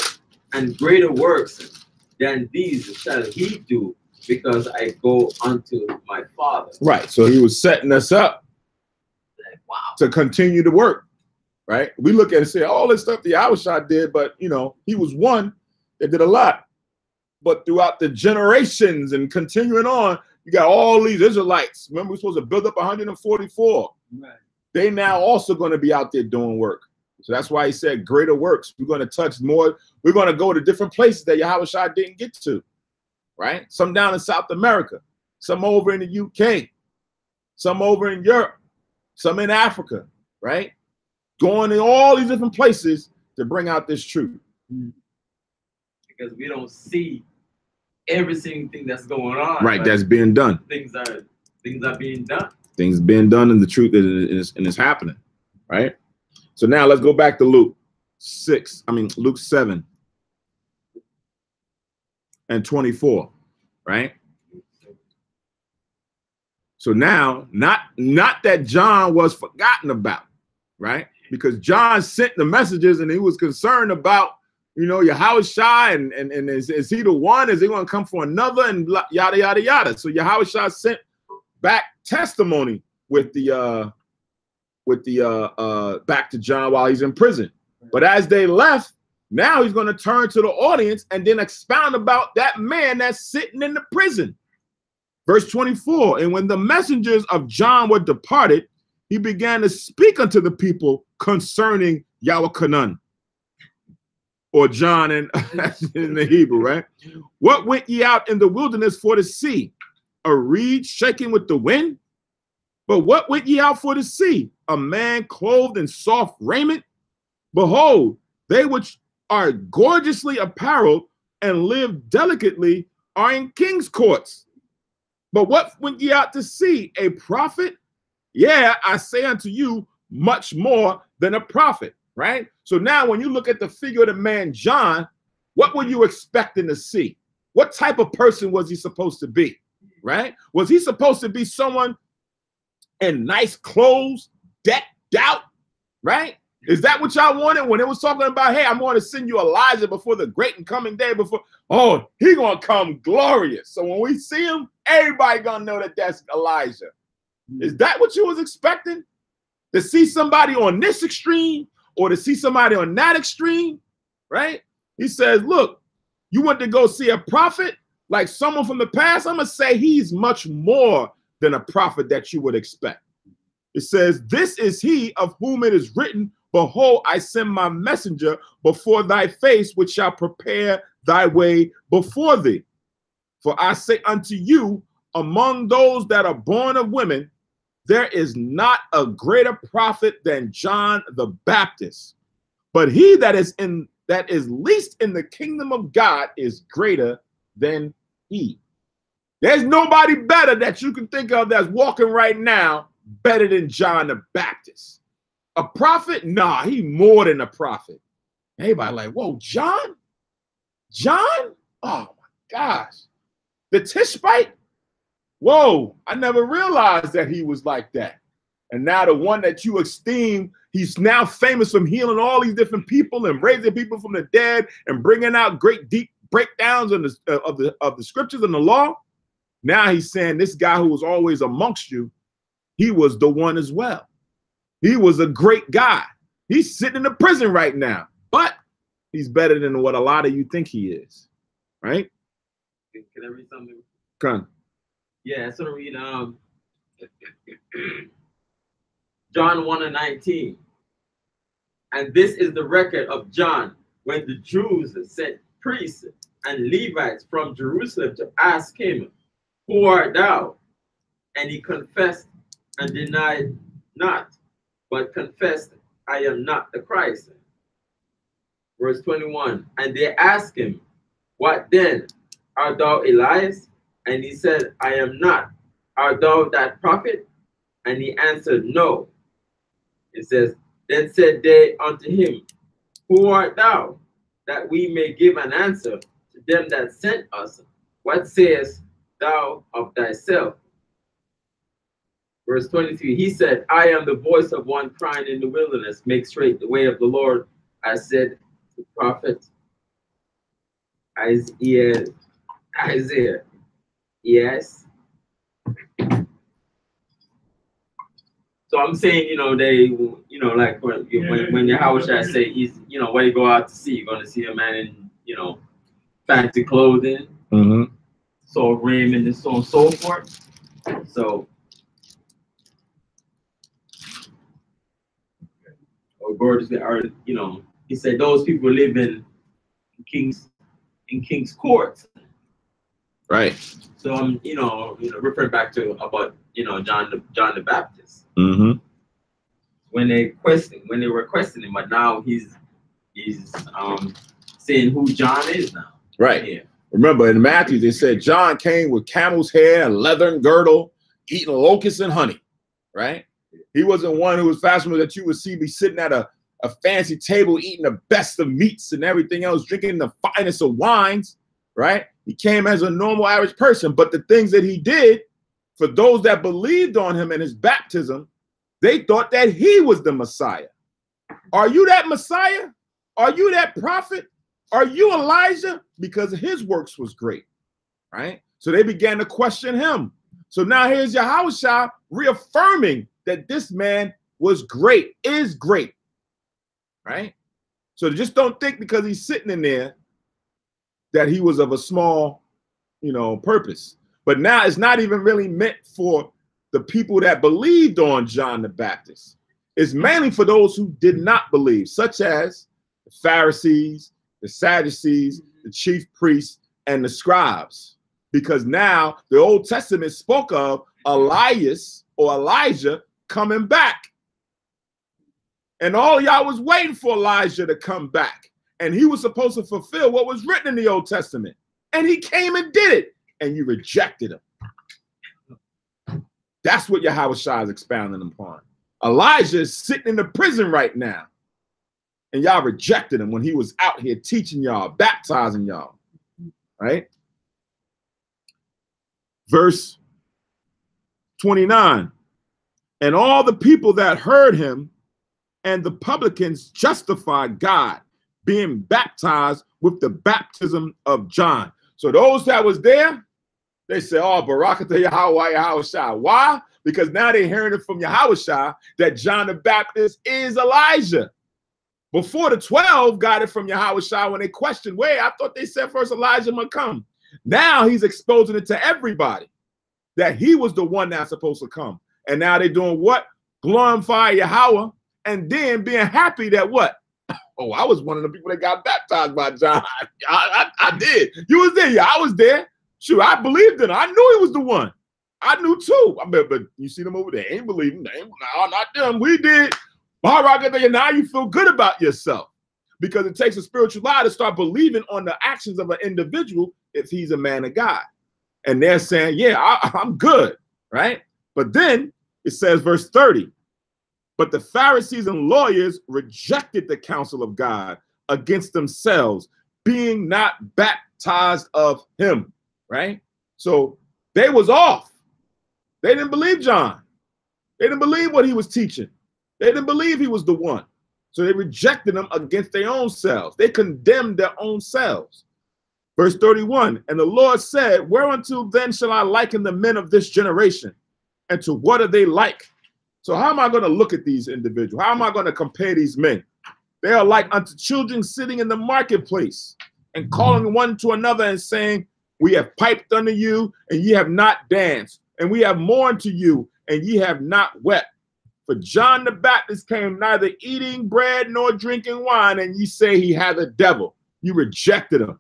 and greater works than these shall he do, because I go unto my Father. Right. So he was setting us up to continue to work. Right. We look at it and say all this stuff the Yahushua did, but you know, he was one that did a lot. But throughout the generations and continuing on, you got all these Israelites. Remember, we're supposed to build up 144. Right. They now also going to be out there doing work. So that's why he said greater works. We're going to touch more. We're going to go to different places that Yahushua didn't get to. Right? Some down in South America, some over in the UK, some over in Europe, some in Africa. Right? Going in all these different places to bring out this truth. Because we don't see every single thing that's going on. Right, that's being done. Things are being done. Things being done, and the truth is happening. Right? So now let's go back to Luke 7 and 24. Right? So now, not that John was forgotten about, right? Because John sent the messages and he was concerned about, you know, Yahushua and is he the one? Is he going to come for another? And yada, yada, yada. So Yahushua sent back testimony with the back to John while he's in prison. But as they left, now he's going to turn to the audience and then expound about that man that's sitting in the prison. Verse 24, and when the messengers of John were departed, he began to speak unto the people concerning Yahushua, or John in the Hebrew, right? What went ye out in the wilderness for to see? A reed shaking with the wind? But what went ye out for to see? A man clothed in soft raiment? Behold, they which are gorgeously apparelled and live delicately are in king's courts. But what went ye out to see? A prophet? Yeah, I say unto you, much more than a prophet, right? So now when you look at the figure of the man John, what were you expecting to see? What type of person was he supposed to be, right? Was he supposed to be someone in nice clothes, decked out, right? Is that what y'all wanted when it was talking about, hey, I'm going to send you Elijah before the great and coming day, before, oh, he going to come glorious. So when we see him, everybody going to know that that's Elijah. Is that what you was expecting? To see somebody on this extreme or to see somebody on that extreme, right? He says, look, you want to go see a prophet like someone from the past? I'm going to say he's much more than a prophet that you would expect. It says, this is he of whom it is written, behold, I send my messenger before thy face, which shall prepare thy way before thee. For I say unto you, among those that are born of women, there is not a greater prophet than John the Baptist. But he that is least in the kingdom of God is greater than he. There's nobody better that you can think of that's walking right now better than John the Baptist. A prophet? Nah, he more than a prophet. Everybody like, whoa, John? John? Oh my gosh. The Tishbite? Whoa, I never realized that he was like that. And now the one that you esteem, he's now famous from healing all these different people and raising people from the dead and bringing out great deep breakdowns of the scriptures and the law. Now he's saying this guy who was always amongst you, he was the one as well. He was a great guy. He's sitting in the prison right now, but he's better than what a lot of you think he is, right? Can I read something? Come. Yeah, so read John 1:19. And this is the record of John when the Jews sent priests and Levites from Jerusalem to ask him, who art thou? And he confessed and denied not, but confessed, I am not the Christ. Verse 21, and they asked him, what then? Art thou Elias? And he said, I am not. Art thou that prophet? And he answered, no. It says, then said they unto him, who art thou? That we may give an answer to them that sent us. What sayest thou of thyself? Verse 23, he said, I am the voice of one crying in the wilderness, make straight the way of the Lord. I said, the prophet Isaiah. Yes. So I'm saying, like when Yahweh say he's, when you go out to sea, you're going to see a man in, fancy clothing, so raiment and so on and so forth. So, or birds that are, he said those people live in king's courts. Right. So I'm, referring back to about, John the Baptist. When they were questioning, but now he's saying who John is now. Right. Yeah. Remember in Matthew, they said John came with camel's hair, leather and girdle, eating locusts and honey. Right. He wasn't one who was fashionable that you would see be sitting at a fancy table, eating the best of meats and everything else, drinking the finest of wines. Right. He came as a normal average person, but the things that he did for those that believed on him in his baptism, they thought that he was the Messiah. Are you that Messiah? Are you that prophet? Are you Elijah? Because his works was great, right? So they began to question him. So now here's Yahushua reaffirming that this man was great, is great, right? So just don't think because he's sitting in there that he was of a small, purpose. But now it's not even really meant for the people that believed on John the Baptist. It's mainly for those who did not believe, such as the Pharisees, the Sadducees, the chief priests, and the scribes. Because now the Old Testament spoke of Elias or Elijah coming back. And all y'all was waiting for Elijah to come back. And he was supposed to fulfill what was written in the Old Testament. And he came and did it. And you rejected him. That's what Yahweh Shai is expounding upon. Elijah is sitting in the prison right now. And y'all rejected him when he was out here teaching y'all, baptizing y'all. Right? Verse 29. And all the people that heard him and the publicans justified God, being baptized with the baptism of John. So those that was there, they said, oh, Barakatah Yahweh, Yahweh Shai. Why? Because now they're hearing it from Yahweh Shai that John the Baptist is Elijah. Before the 12 got it from Yahweh Shai when they questioned, wait, I thought they said first Elijah might come. Now he's exposing it to everybody that he was the one that's supposed to come. And now they're doing what? Glorify Yahweh and then being happy that what? Oh, I was one of the people that got baptized by John. I did. You was there. Yeah, I was there. Shoot, I believed in it. I knew he was the one. I knew too. I mean, but you see them over there, ain't believing. They ain't, no, not them. We did. Now you feel good about yourself because it takes a spiritual eye to start believing on the actions of an individual if he's a man of God. And they're saying, yeah, I'm good, right? But then it says, verse 30, but the Pharisees and lawyers rejected the counsel of God against themselves, being not baptized of him, right? So they was off. They didn't believe John. They didn't believe what he was teaching. They didn't believe he was the one. So they rejected him against their own selves. They condemned their own selves. Verse 31, and the Lord said, whereunto then shall I liken the men of this generation? And to what are they like? So how am I going to look at these individuals? How am I going to compare these men? They are like unto children sitting in the marketplace and calling one to another and saying, we have piped unto you and ye have not danced. And we have mourned to you and ye have not wept. For John the Baptist came neither eating bread nor drinking wine, and ye say he had a devil. You rejected him.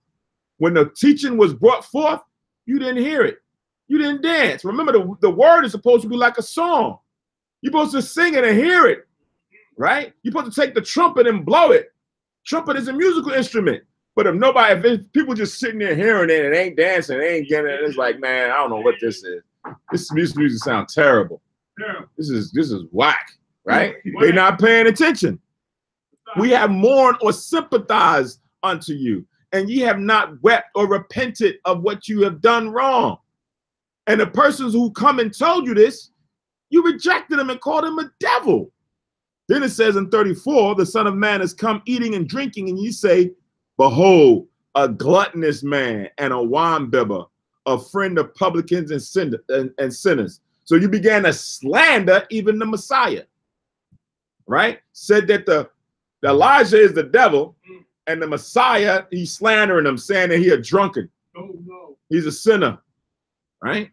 When the teaching was brought forth, you didn't hear it. You didn't dance. Remember, the word is supposed to be like a song. You're supposed to sing it and hear it, right? You're supposed to take the trumpet and blow it. Trumpet is a musical instrument. But if people just sitting there hearing it and ain't dancing, ain't getting it, it's like, man, I don't know what this is. This music sounds terrible. Yeah. This is whack, right? They're not paying attention. We have mourned or sympathized unto you, and ye have not wept or repented of what you have done wrong. And the persons who come and told you this, you rejected him and called him a devil. Then it says in 34, the Son of Man has come eating and drinking, and ye say, behold, a gluttonous man and a winebibber, a friend of publicans and sinners. So you began to slander even the Messiah, right? Said that the Elijah is the devil, and the Messiah, he's slandering him, saying that he a drunken. Oh, no. He's a sinner, right?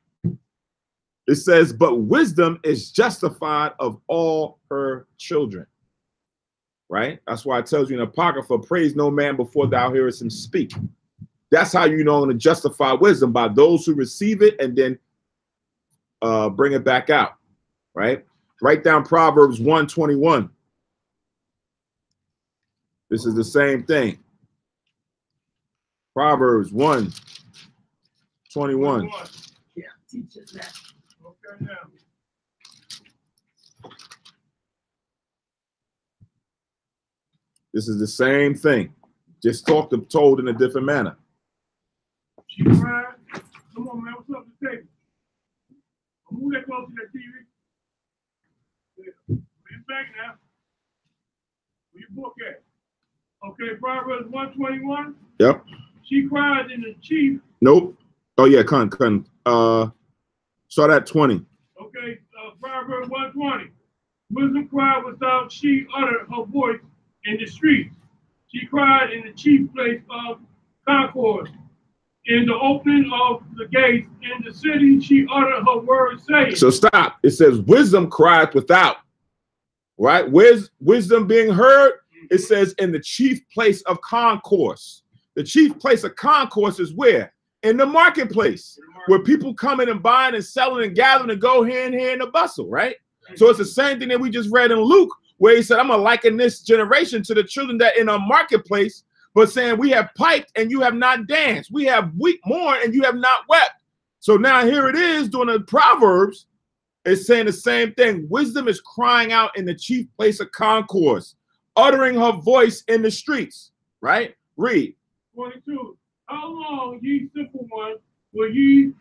It says, but wisdom is justified of all her children, right? That's why it tells you in Apocrypha, praise no man before thou hearest him speak. That's how you know to justify wisdom, by those who receive it and then bring it back out, right? Write down Proverbs 1:21. This is the same thing. Proverbs 1:21. Yeah, teach us that. Okay, now. This is the same thing, just told in a different manner. She cried. Come on, man. What's up the table? Move that close to that TV. Yeah. Bring back now. Where your book at? Okay, Proverbs 1:21. Yep. She cried in the chief. Nope. Oh yeah, start at 20. Okay, Proverbs 1:20. Wisdom cried without she uttered her voice in the streets. She cried in the chief place of concourse. In the opening of the gates in the city, she uttered her words, saying. So stop. It says wisdom cried without, right? Where's wisdom being heard? It says in the chief place of concourse. The chief place of concourse is where? In the marketplace, where people come in and buying and selling and gathering and go here and here in the bustle, right? So it's the same thing that we just read in Luke, where he said, I'm going to liken this generation to the children that in a marketplace, but saying we have piped and you have not danced. We have mourned and you have not wept. So now here it is doing the Proverbs It's saying the same thing. Wisdom is crying out in the chief place of concourse, uttering her voice in the streets. Right? Read. 22. How long, ye simple ones, will ye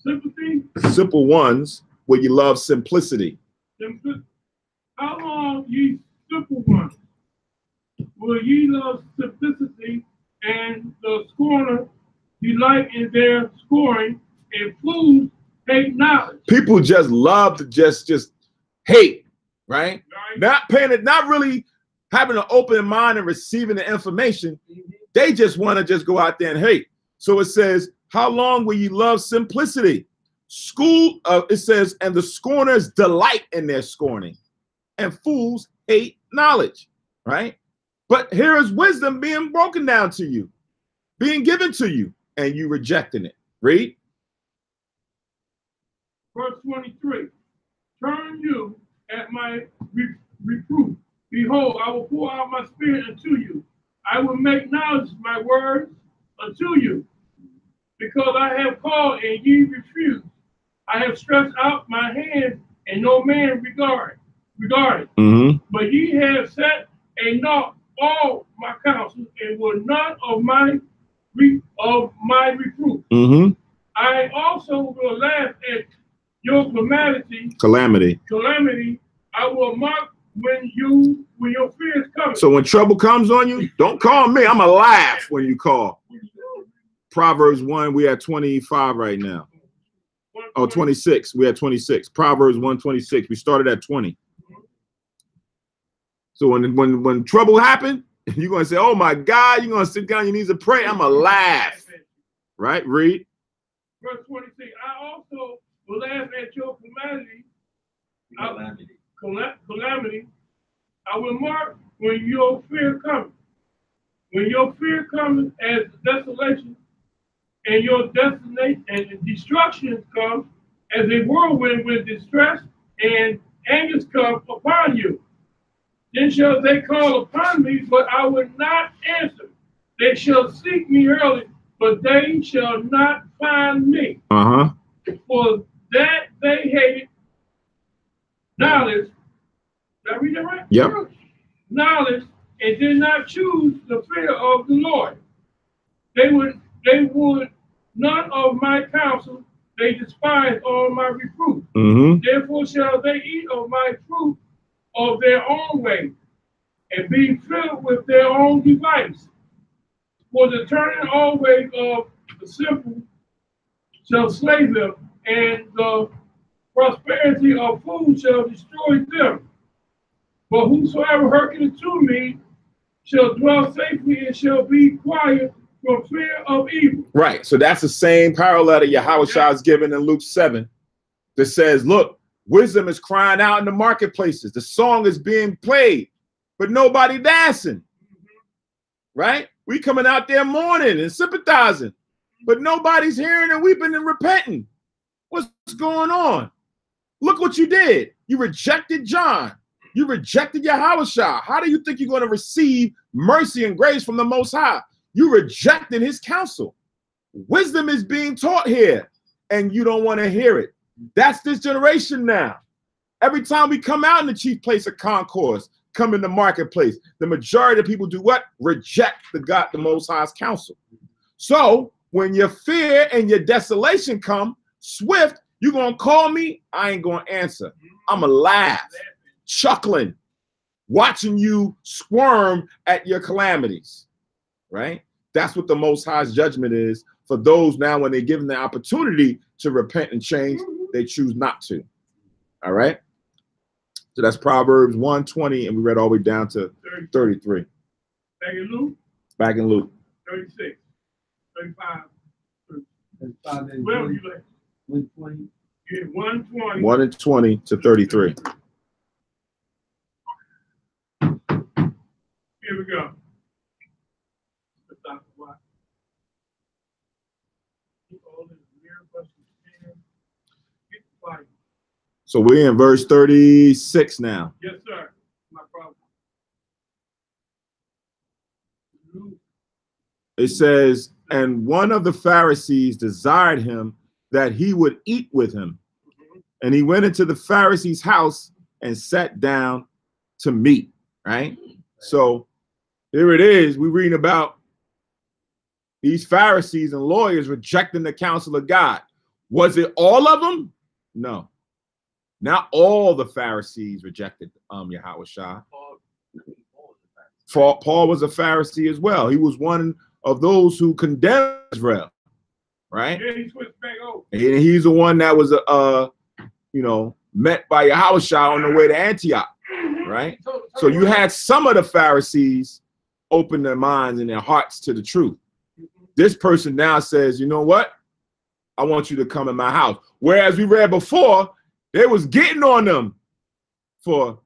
sympathy? Simple ones, will you love simplicity? How long, ye simple ones, will ye love simplicity, and the scorner delight in their scoring, and fools hate knowledge? People just love to just hate, right? Not paying it, not really having an open mind and receiving the information. They just want to just go out there and hate. So it says, how long will you love simplicity? It says, and the scorners delight in their scorning, and fools hate knowledge, right? But here is wisdom being broken down to you, being given to you, and you rejecting it. Read. Verse 23. Turn you at my reproof. Behold, I will pour out my spirit unto you. I will make knowledge my words unto you. Because I have called and ye refuse. I have stretched out my hand and no man regarded. But ye have set a naught all my counsels and were none of my reproof. I also will laugh at your calamity. I will mock when your fears come. So when trouble comes on you, don't call me. I'm gonna laugh when you call. Proverbs 1, we at 25 right now. Oh, 26. We at 26. Proverbs 1:26. We started at 20. So when trouble happened, you're gonna say, "Oh my God!" You're gonna sit down on your knees and pray. I'm gonna laugh. Right? Read. Verse 26. I also will laugh at your calamity. I will mark when your fear comes. When your fear comes as desolation, and your destination and destruction comes as a whirlwind with distress and anguish come upon you. Then shall they call upon me, but I will not answer. They shall seek me early, but they shall not find me. For that they hated knowledge. Did I read that right? Yep. Knowledge, and did not choose the fear of the Lord. They would none of my counsel, they despise all my reproof. Therefore shall they eat of my fruit of their own way, and be filled with their own device. For the turning always of the simple shall slay them, and the prosperity of fools shall destroy them. But whosoever hearkeneth to me shall dwell safely and shall be quiet from fear of evil. Right. So that's the same parallel that Yahushua is given in Luke 7 that says, look, wisdom is crying out in the marketplaces. The song is being played, but nobody dancing. Right? We coming out there mourning and sympathizing, but nobody's hearing and weeping and repenting. What's going on? Look what you did. You rejected John. You rejected Yahushua. How do you think you're going to receive mercy and grace from the Most High? You rejected his counsel. Wisdom is being taught here, and you don't want to hear it. That's this generation now. Every time we come out in the chief place of concourse, come in the marketplace, the majority of people do what? Reject the Most High's counsel. So when your fear and your desolation come swift, you're going to call me, I ain't going to answer. I'm going to laugh, chuckling, watching you squirm at your calamities, right? That's what the Most High's judgment is for those now when they're given the opportunity to repent and change, they choose not to. All right? So that's Proverbs 1:20, and we read all the way down to 33. Back in Luke? Back in Luke. 36, 35. 35 Where you at? 120. Yeah, 120. 1 and 20 to 33. Here we go. So we're in verse 36 now. Yes, sir. My problem. It says, and one of the Pharisees desired him that he would eat with him. And he went into the Pharisee's house and sat down to meat, right? So here it is. We're reading about these Pharisees and lawyers rejecting the counsel of God. Was it all of them? No. Not all the Pharisees rejected Yahushua. Paul was a Pharisee as well. He was one of those who condemned Israel, right? Yeah, he switched back over. And he's the one that was, met by Yahushua on the way to Antioch, right? So you had some of the Pharisees open their minds and their hearts to the truth. This person now says, you know what? I want you to come in my house. Whereas we read before, they was getting on them for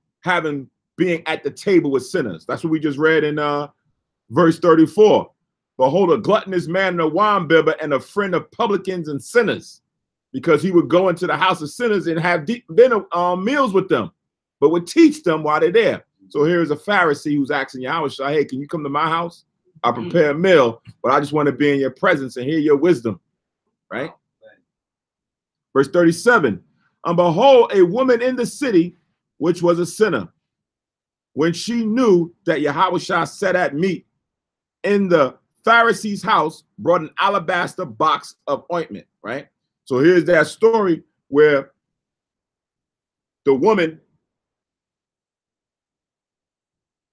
being at the table with sinners. That's what we just read in verse 34. Behold, a gluttonous man and a wine-bibber and a friend of publicans and sinners, because he would go into the house of sinners and have dinner meals with them, but would teach them while they're there. So here's a Pharisee who's asking Yahushua, hey, can you come to my house? I prepare a meal, but I just want to be in your presence and hear your wisdom, right? Verse 37, and behold, a woman in the city, which was a sinner, when she knew that Yahushua sat at meat in the Pharisee's house, brought an alabaster box of ointment, right? So here's that story where the woman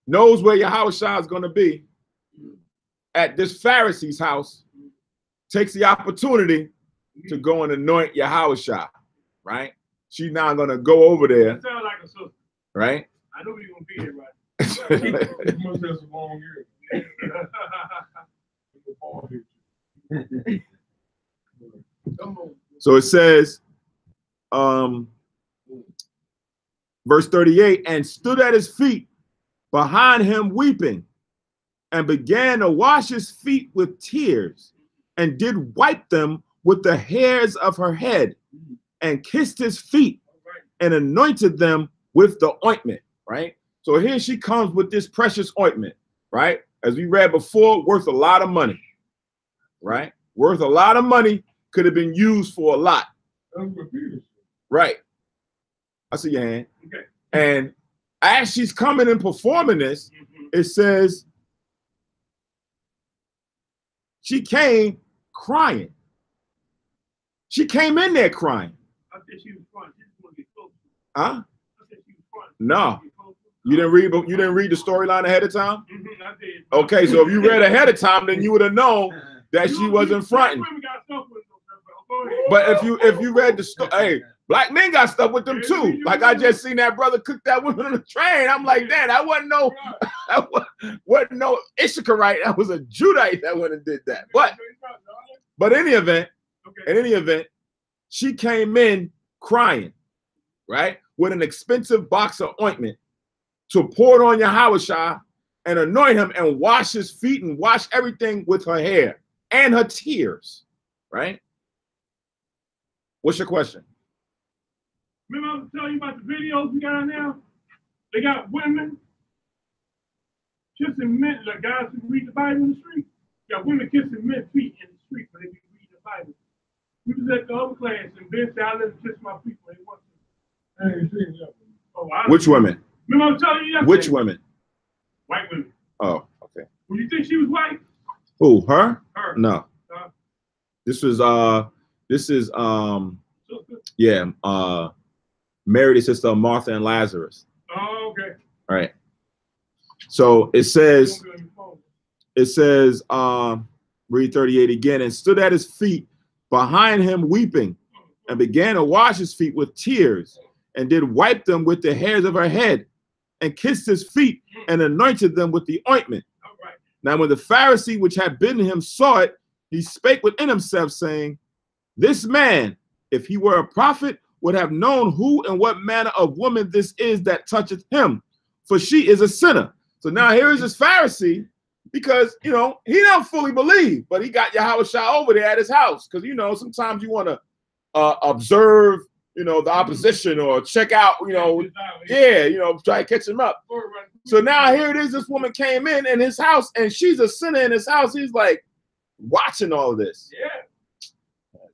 knows where Yahushua is going to be at this Pharisee's house, takes the opportunity to go and anoint Yahushua, right? She's now going to go over there. That sounds like a sister. Right? I know you're going to be here, right? You must have some long hair. So it says, verse 38, and stood at his feet behind him weeping, and began to wash his feet with tears, and did wipe them with the hairs of her head, and kissed his feet, and anointed them with the ointment, right? So here she comes with this precious ointment, right? As we read before, worth a lot of money, right? Worth a lot of money, could have been used for a lot. Right. I see your hand. Okay. And as she's coming and performing this, it says she came crying. She came in there crying. I said she was crying. She just want to get close. Huh? I said she was crying. No. You didn't read the storyline ahead of time? I did. Okay, so if you read ahead of time, then you would have known that she wasn't fronting. But if you read the story, hey, black men got stuff with them too. Like I just seen that brother cook that woman on the train. I'm like, damn, that wasn't no Issacharite. That was a Judite that went and did that. But in any event, she came in crying, right, with an expensive box of ointment to pour it on Yahushua and anoint him and wash his feet and wash everything with her hair and her tears, right? What's your question? Remember I was telling you about the videos we got now? They got women kissing men, like guys who read the Bible in the street. You got women kissing men's feet in the street when they be reading the Bible. We was at the other class and Ben said, I let them kiss my feet when they want to. I ain't seen that one. Oh, which women? Remember I was telling you yesterday? Which women? White women. Oh, okay. Well, you think she was white? Who, her? Her. No. This is Mary, the sister of Martha and Lazarus. Oh, okay. All right. So it says, read 38 again, and stood at his feet behind him weeping, and began to wash his feet with tears, and did wipe them with the hairs of her head, and kissed his feet, and anointed them with the ointment. Right. Now when the Pharisee which had bidden him saw it, he spake within himself, saying, this man, if he were a prophet, would have known who and what manner of woman this is that toucheth him, for she is a sinner. So now here is this Pharisee, because, he don't fully believe, but he got Yahushua over there at his house. Because, sometimes you want to observe, the opposition or check out, try to catch him up. So now here it is, this woman came in his house, and she's a sinner in his house. He's like watching all of this. Yeah.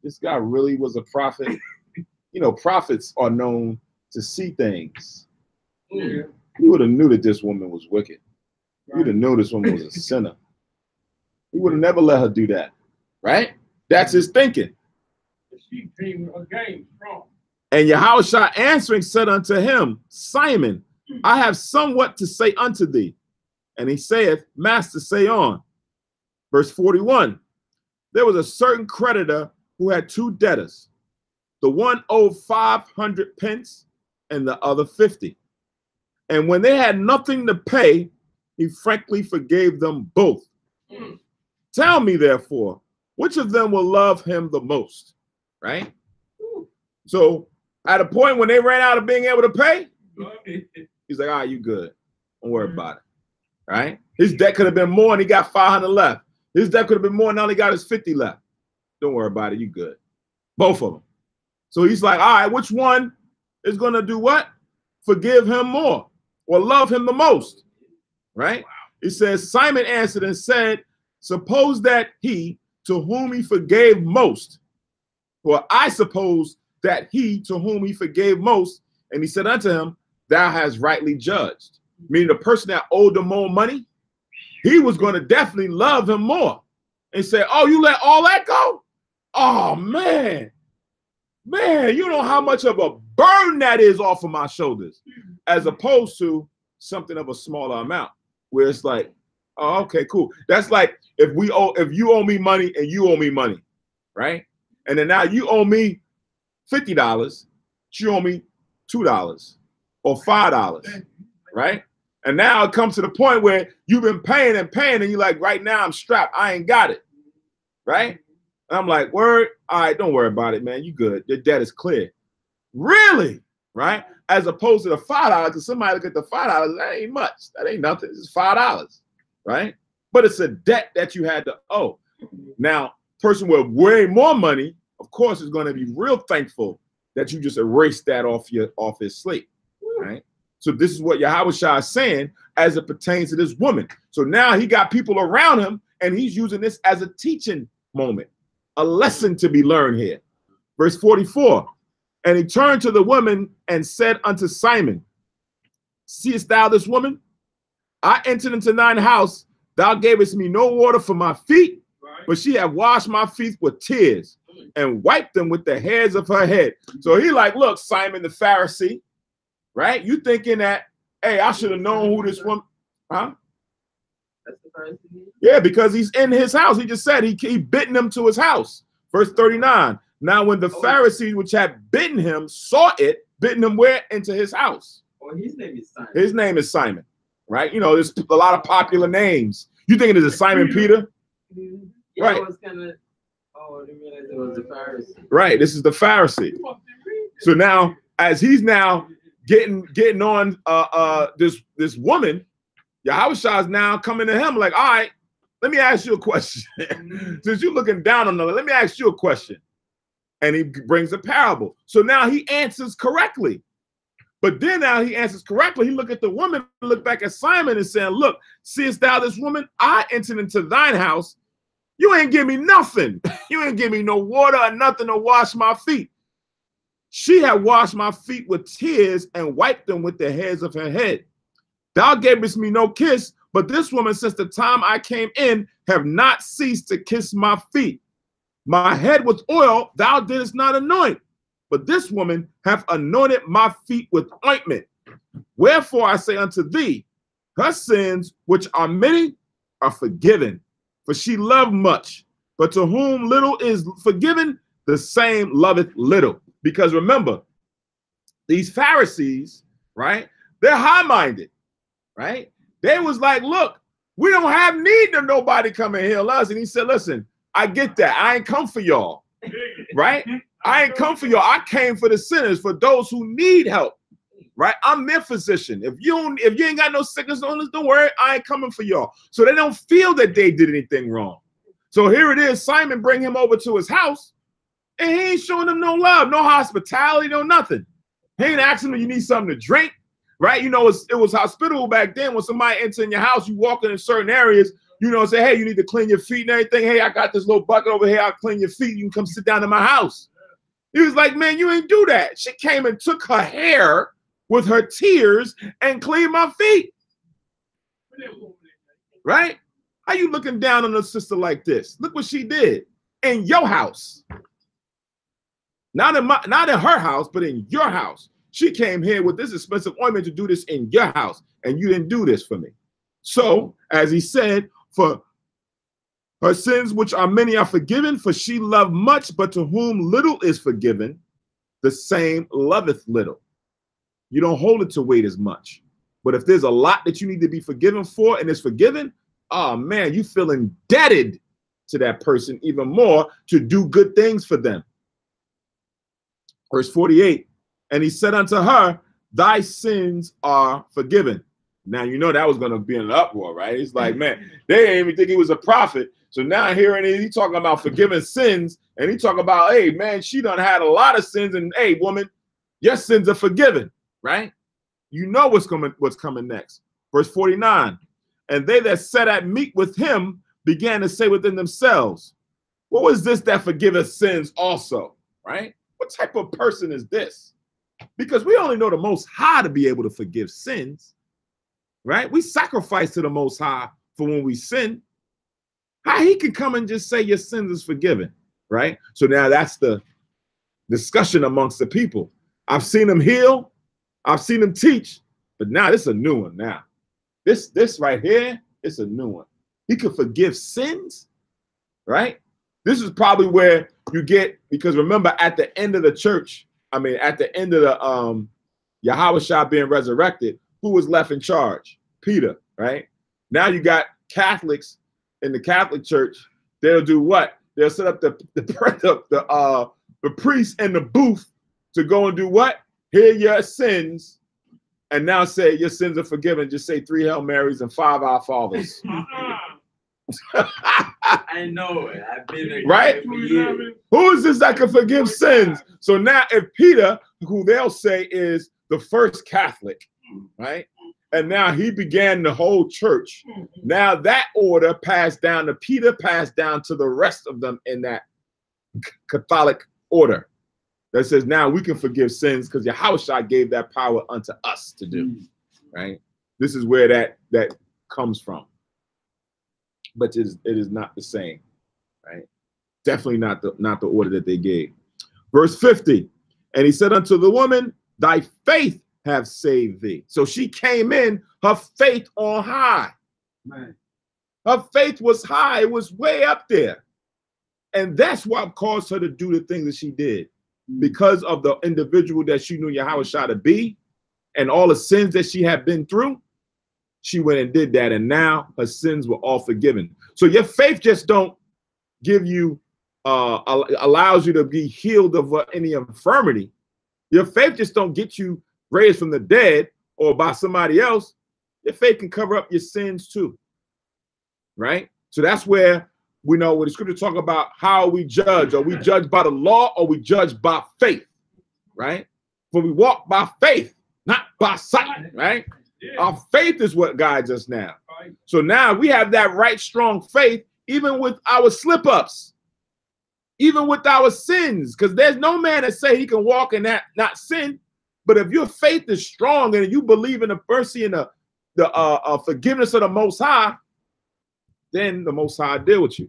This guy really was a prophet. you know, prophets are known to see things. Yeah. He would have knew that this woman was wicked. He would have known this woman was a sinner. He would have never let her do that, right? That's his thinking. She came again strong. And Yahushua answering said unto him, Simon, I have somewhat to say unto thee. And he saith, Master, say on. Verse 41, there was a certain creditor who had two debtors. The one owed 500 pence and the other 50. And when they had nothing to pay, he frankly forgave them both. Tell me, therefore, which of them will love him the most? Right? So at a point when they ran out of being able to pay, he's like, all right, you good. Don't worry about it. Right? His debt could have been more and he got 500 left. His debt could have been more and now he got his 50 left. Don't worry about it. You good. Both of them. So he's like, all right, which one is going to do what? Forgive him more or love him the most. Right? Wow. It says, Simon answered and said, suppose that he to whom he forgave most, or I suppose that he to whom he forgave most, and he said unto him, thou hast rightly judged. Meaning the person that owed him more money, he was going to definitely love him more and say, oh, you let all that go? Oh, man. Man, you know how much of a burden that is off of my shoulders, as opposed to something of a smaller amount where it's like, oh, okay, cool. That's like if you owe me money and you owe me money, right? And then now you owe me $50, you owe me $2 or $5, right? And now it comes to the point where you've been paying and you're like, right now I'm strapped. I ain't got it, right? And I'm like, word, all right, don't worry about it, man. You good. Your debt is clear. Really, right? As opposed to the $5, because somebody look at the $5, that ain't much. That ain't nothing. It's $5, right? But it's a debt that you had to owe. Now, person with way more money, of course, is going to be real thankful that you just erased that off his slate, right? So this is what Yahushua is saying as it pertains to this woman. So now he got people around him, and he's using this as a teaching moment, a lesson to be learned here. Verse 44, and he turned to the woman and said unto Simon, seest thou this woman? I entered into thine house. Thou gavest me no water for my feet, but she had washed my feet with tears and wiped them with the hairs of her head. So he like, look, Simon the Pharisee, right? You thinking that, hey, I should have known who this woman, huh? That's the Pharisee. Yeah, because he's in his house. He just said he bitten him to his house. Verse 39. Now when the Pharisees which had bitten him saw it, bitten him where? Into his house. Oh, his name is Simon. His name is Simon, right? You know, there's a lot of popular names. You thinking it's a Simon Peter? Yeah, Right. I was kind of, oh, I didn't realize it was the Pharisee. Right, this is the Pharisee. So now, as he's now getting on this woman, Yahushua is now coming to him like, all right, let me ask you a question. Since you're looking down on her, let me ask you a question. And he brings a parable. So now he answers correctly. But then now he answers correctly. He look at the woman, look back at Simon and saying, look, seest thou this woman? I entered into thine house. You ain't give me nothing. You ain't give me no water or nothing to wash my feet. She had washed my feet with tears and wiped them with the hairs of her head. Thou gavest me no kiss, but this woman, since the time I came in, have not ceased to kiss my feet. My head with oil thou didst not anoint, but this woman hath anointed my feet with ointment. Wherefore I say unto thee, her sins, which are many, are forgiven, for she loved much. But to whom little is forgiven, the same loveth little. Because remember, these Pharisees, right, they're high-minded, right? They was like, look, we don't have need of nobody come and heal us. And he said, listen, I get that. I ain't come for y'all, right? I ain't come for y'all. I came for the sinners, for those who need help, right? I'm their physician. If you ain't got no sickness on us, don't worry. I ain't coming for y'all. So they don't feel that they did anything wrong. So here it is. Simon bring him over to his house, and he ain't showing them no love, no hospitality, no nothing. He ain't asking them, you need something to drink, right? You know, it was hospitable back then. When somebody enters in your house, you walk in certain areas, you know, say, hey, you need to clean your feet and everything. Hey, I got this little bucket over here. I'll clean your feet. You can come sit down in my house. He was like, man, you ain't do that. She came and took her hair with her tears and cleaned my feet. Right? How you looking down on a sister like this? Look what she did in your house. Not in her house, but in your house. She came here with this expensive ointment to do this in your house, and you didn't do this for me. So, as he said, for her sins, which are many, are forgiven, for she loved much, but to whom little is forgiven, the same loveth little. You don't hold it to weight as much. But if there's a lot that you need to be forgiven for and it's forgiven, oh man, you feel indebted to that person even more to do good things for them. Verse 48, and he said unto her, thy sins are forgiven. Now, you know that was going to be an uproar, right? It's like, man, they didn't even think he was a prophet. So now hearing it, he talking about forgiving sins, and he talking about, hey, man, she done had a lot of sins, and hey, woman, your sins are forgiven, right? You know what's coming next. Verse 49, and they that sat at meat with him began to say within themselves, what was this that forgiveth sins also, right? What type of person is this? Because we only know the Most High to be able to forgive sins, right? We sacrifice to the Most High for when we sin. How he can come and just say your sins is forgiven, right? So now that's the discussion amongst the people. I've seen him heal. I've seen him teach, but now this is a new one now. This right here is a new one. He could forgive sins, right? This is probably where you get, because remember at the end of the church, at the end of the Yahushua being resurrected, who was left in charge? Peter, right? Now you got Catholics in the Catholic Church. They'll do what? They'll set up the priest in the booth to go and do what? Hear your sins, and now say your sins are forgiven. Just say 3 Hail Marys and 5 Our Fathers. I know it. I've been right. Who is this that can forgive sins? So now, if Peter, who they'll say is the first Catholic, right, and now he began the whole church. Now that order passed down to Peter, passed down to the rest of them in that Catholic order that says now we can forgive sins because Yahushua gave that power unto us to do. Right. This is where that comes from. But it is not the same, right? Definitely not the order that they gave. Verse 50, and he said unto the woman, thy faith have saved thee. So she came in, her faith on high. Man. Her faith was high, it was way up there. And that's what caused her to do the things that she did. Because of the individual that she knew Yahushua to be, and all the sins that she had been through. She went and did that, and now her sins were all forgiven. So your faith just don't give you, allows you to be healed of any infirmity. Your faith just don't get you raised from the dead or by somebody else. Your faith can cover up your sins too, right? So that's where we know when the scripture talk about how we judge. Are we judged by the law or we judged by faith, right? For we walk by faith, not by sight, right? Our faith is what guides us now. So now we have that right, strong faith, even with our slip-ups, even with our sins, because there's no man that say he can walk in that, not sin. But if your faith is strong and you believe in the mercy and the forgiveness of the Most High, then the Most High deal with you.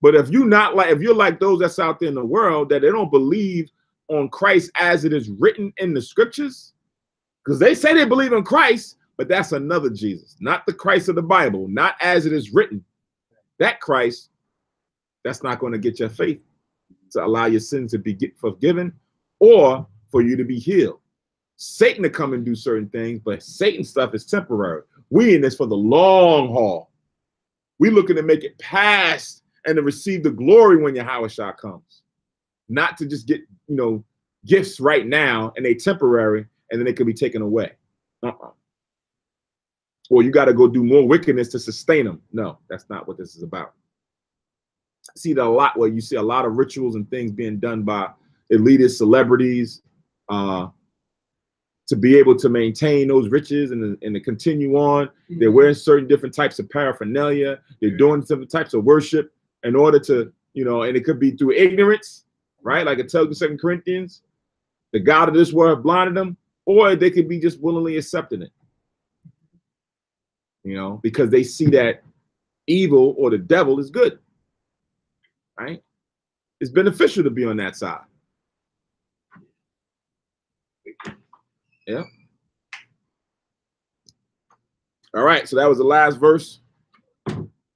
But if you're like those that's out there in the world that they don't believe on Christ as it is written in the scriptures, because they say they believe in Christ, but that's another Jesus, not the Christ of the Bible, not as it is written. That Christ, that's not going to get your faith to allow your sins to be forgiven or for you to be healed. Satan to come and do certain things, but Satan stuff is temporary. We in this for the long haul. We looking to make it past and to receive the glory when Yahushua comes, not to just get, gifts right now and they temporary and then they could be taken away. Or you got to go do more wickedness to sustain them. No, that's not what this is about. I see that a lot where you see a lot of rituals and things being done by elitist celebrities to be able to maintain those riches and to continue on. They're wearing certain different types of paraphernalia. They're doing different types of worship in order to, and it could be through ignorance, right? Like it tells in 2 Corinthians, the God of this world blinded them, or they could be just willingly accepting it. You know, because they see that evil or the devil is good, right? It's beneficial to be on that side. Yeah. All right, so that was the last verse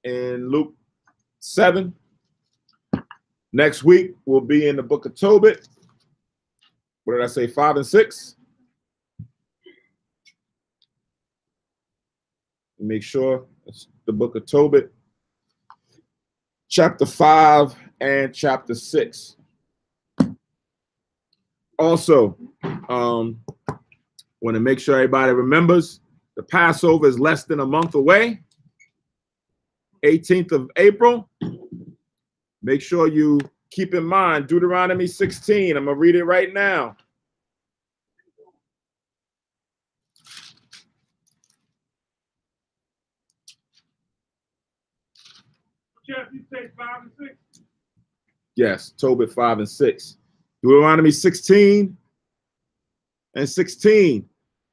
in Luke 7. Next week, we'll be in the book of Tobit. What did I say, 5 and 6? Make sure it's the book of Tobit, chapter 5 and chapter 6. Also, want to make sure everybody remembers the Passover is less than a month away, 18th of April. Make sure you keep in mind Deuteronomy 16. I'm going to read it right now. Chapter, you say 5 and 6? Yes, Tobit 5 and 6. Deuteronomy 16 and 16.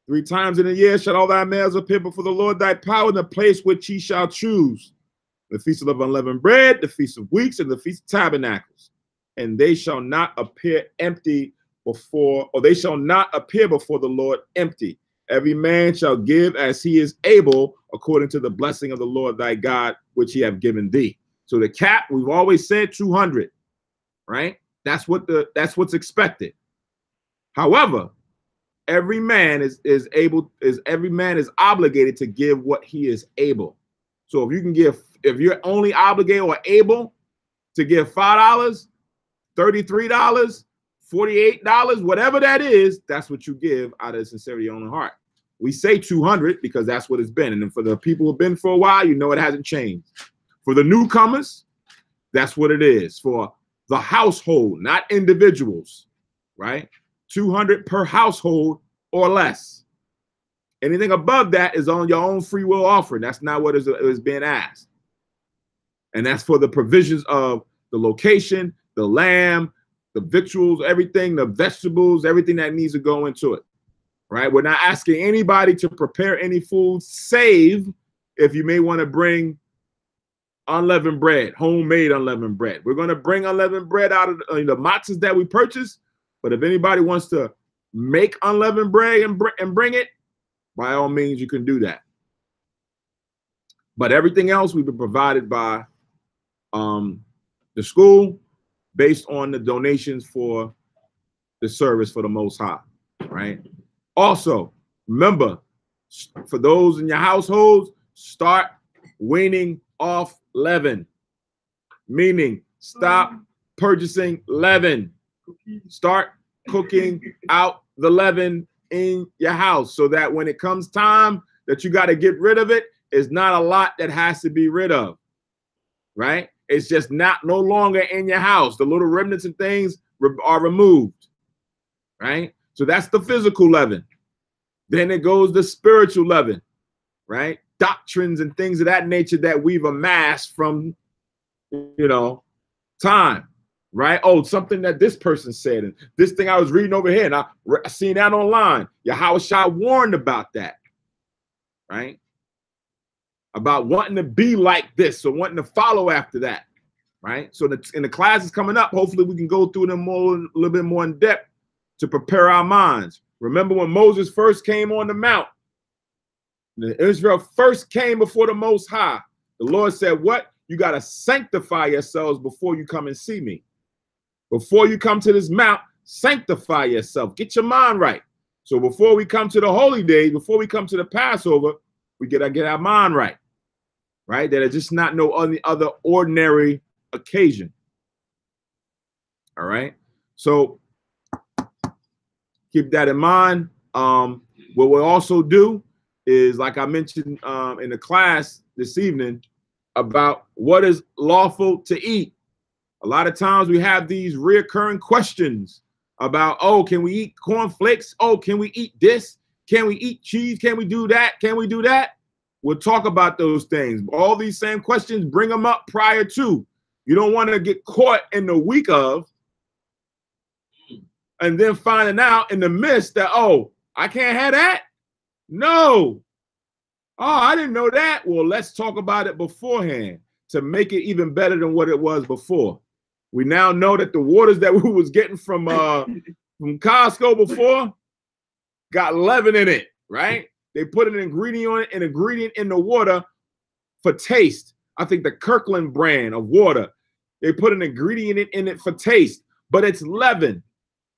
3 times in a year shall all thy males appear before the Lord thy power in the place which he shall choose. The feast of unleavened bread, the feast of weeks, and the feast of tabernacles. And they shall not appear empty before, or they shall not appear before the Lord empty. Every man shall give as he is able, according to the blessing of the Lord thy God, which he have given thee. So the cap, we've always said 200, right? That's what's expected. However, every man is obligated to give what he is able. So if you can give, if you're only obligated or able to give $5, $33, $48, whatever that is, that's what you give out of the sincerity of your own heart. We say 200 because that's what it's been. And then for the people who've been for a while, you know it hasn't changed. For the newcomers, that's what it is. For the household, not individuals, right? 200 per household or less. Anything above that is on your own free will offering. That's not what is being asked. And that's for the provisions of the location, the lamb, the victuals, everything, the vegetables, everything that needs to go into it, right? We're not asking anybody to prepare any food, save if you may want to bring unleavened bread, homemade unleavened bread. We're going to bring unleavened bread out of the matzahs that we purchase. But if anybody wants to make unleavened bread and bring it, by all means, you can do that. But everything else we've been provided by the school based on the donations for the service for the Most High, right? Also, remember, for those in your households, start weaning off leaven, meaning stop purchasing leaven. Start cooking out the leaven in your house so that when it comes time that you got to get rid of it, it's not a lot that has to be rid of, right? It's just no longer in your house. The little remnants and things are removed, right? So that's the physical leaven. Then it goes the spiritual leaven, right? Doctrines and things of that nature that we've amassed from, time, right? Oh, something that this person said, and this thing I was reading over here, and I seen that online. Yahushua warned about that, right? About wanting to be like this or wanting to follow after that, right? So in the classes coming up, hopefully we can go through them a little bit more in depth to prepare our minds. Remember when Moses first came on the mount, Israel first came before the Most High. The Lord said, what? You got to sanctify yourselves before you come and see me. Before you come to this mount, sanctify yourself. Get your mind right. So before we come to the holy days, before we come to the Passover, we got to get our mind right, right? That it's just not no other ordinary occasion. All right. So keep that in mind. What we'll also do is, like I mentioned in the class this evening, about what is lawful to eat. A lot of times we have these recurring questions about, oh, can we eat cornflakes? Oh, can we eat this? Can we eat cheese? Can we do that? Can we do that? We'll talk about those things. All these same questions, bring them up prior to. You don't want to get caught in the week of and then finding out in the midst that, oh, I can't have that? No. Oh, I didn't know that. Well, let's talk about it beforehand to make it even better than what it was before. We now know that the waters that we was getting from Costco before got leaven in it, right? They put an ingredient in the water for taste. I think the Kirkland brand of water, they put an ingredient in it for taste, but it's leaven.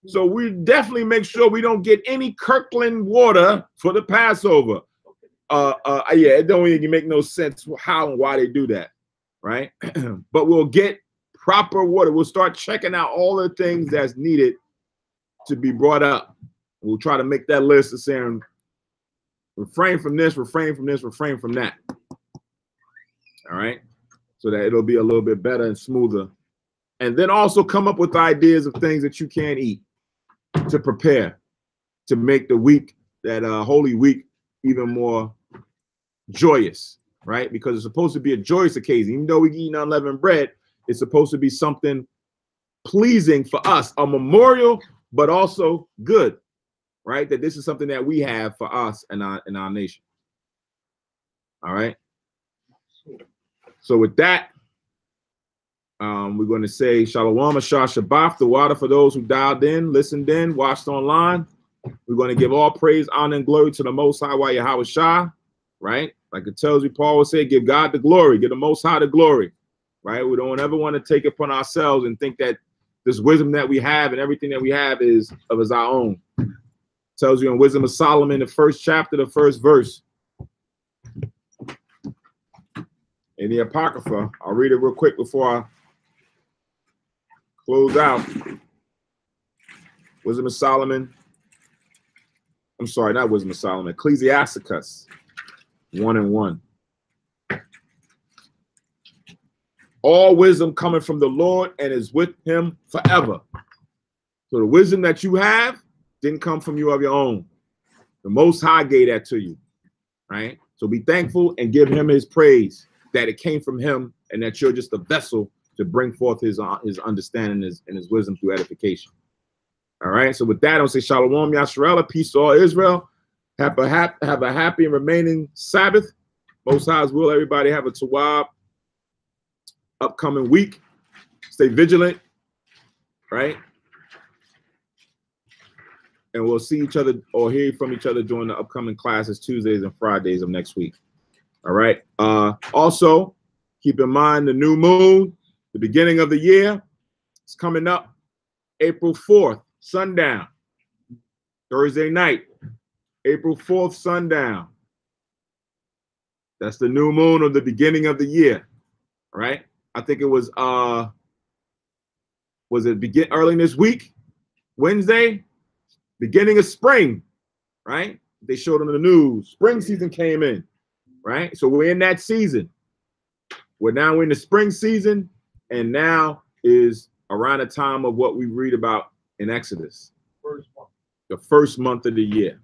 So we definitely make sure we don't get any Kirkland water for the Passover. Yeah, it don't even make no sense how and why they do that, right? But we'll get proper water. We'll start checking out all the things that's needed to be brought up. We'll try to make that list of saying, refrain from this, refrain from this, refrain from that. All right, so that it'll be a little bit better and smoother. And then also come up with ideas of things that you can eat to prepare to make the week, that Holy Week, even more joyous, right? Because it's supposed to be a joyous occasion. Even though we're eating unleavened bread, it's supposed to be something pleasing for us, a memorial, but also good, right? That this is something that we have for us and our nation. All right. So with that, we're going to say Shalom Ashar Shabbat, the water for those who dialed in, listened in, watched online. We're going to give all praise, honor, and glory to the Most High, Yahweh Shah, right? Like it tells you, Paul would say, give God the glory, give the Most High the glory, right? We don't ever want to take it upon ourselves and think that this wisdom that we have and everything that we have is our own. It tells you in Wisdom of Solomon, the first chapter, the first verse. In the Apocrypha, I'll read it real quick before I close out. Wisdom of Solomon. I'm sorry, not Wisdom of Solomon. Ecclesiasticus 1:1. All wisdom coming from the Lord and is with him forever. So the wisdom that you have didn't come from you of your own. The Most High gave that to you, right? So be thankful and give him his praise that it came from him and that you're just a vessel to bring forth his understanding and his wisdom through edification. All right. So with that, I'll say Shalom Yasharella, peace to all Israel. Have a happy and remaining Sabbath. Most High's will. Everybody have a Tawab upcoming week. Stay vigilant, right? And we'll see each other or hear from each other during the upcoming classes, Tuesdays and Fridays of next week. All right. Also, keep in mind the new moon, the beginning of the year. It's coming up April 4th, sundown. Thursday night, April 4th, sundown. That's the new moon of the beginning of the year. All right. I think it was it early this week, Wednesday, beginning of spring, right? They showed on the news. Spring season came in, right? So we're in that season. We're now in the spring season, and now is around the time of what we read about in Exodus. The first month of the year.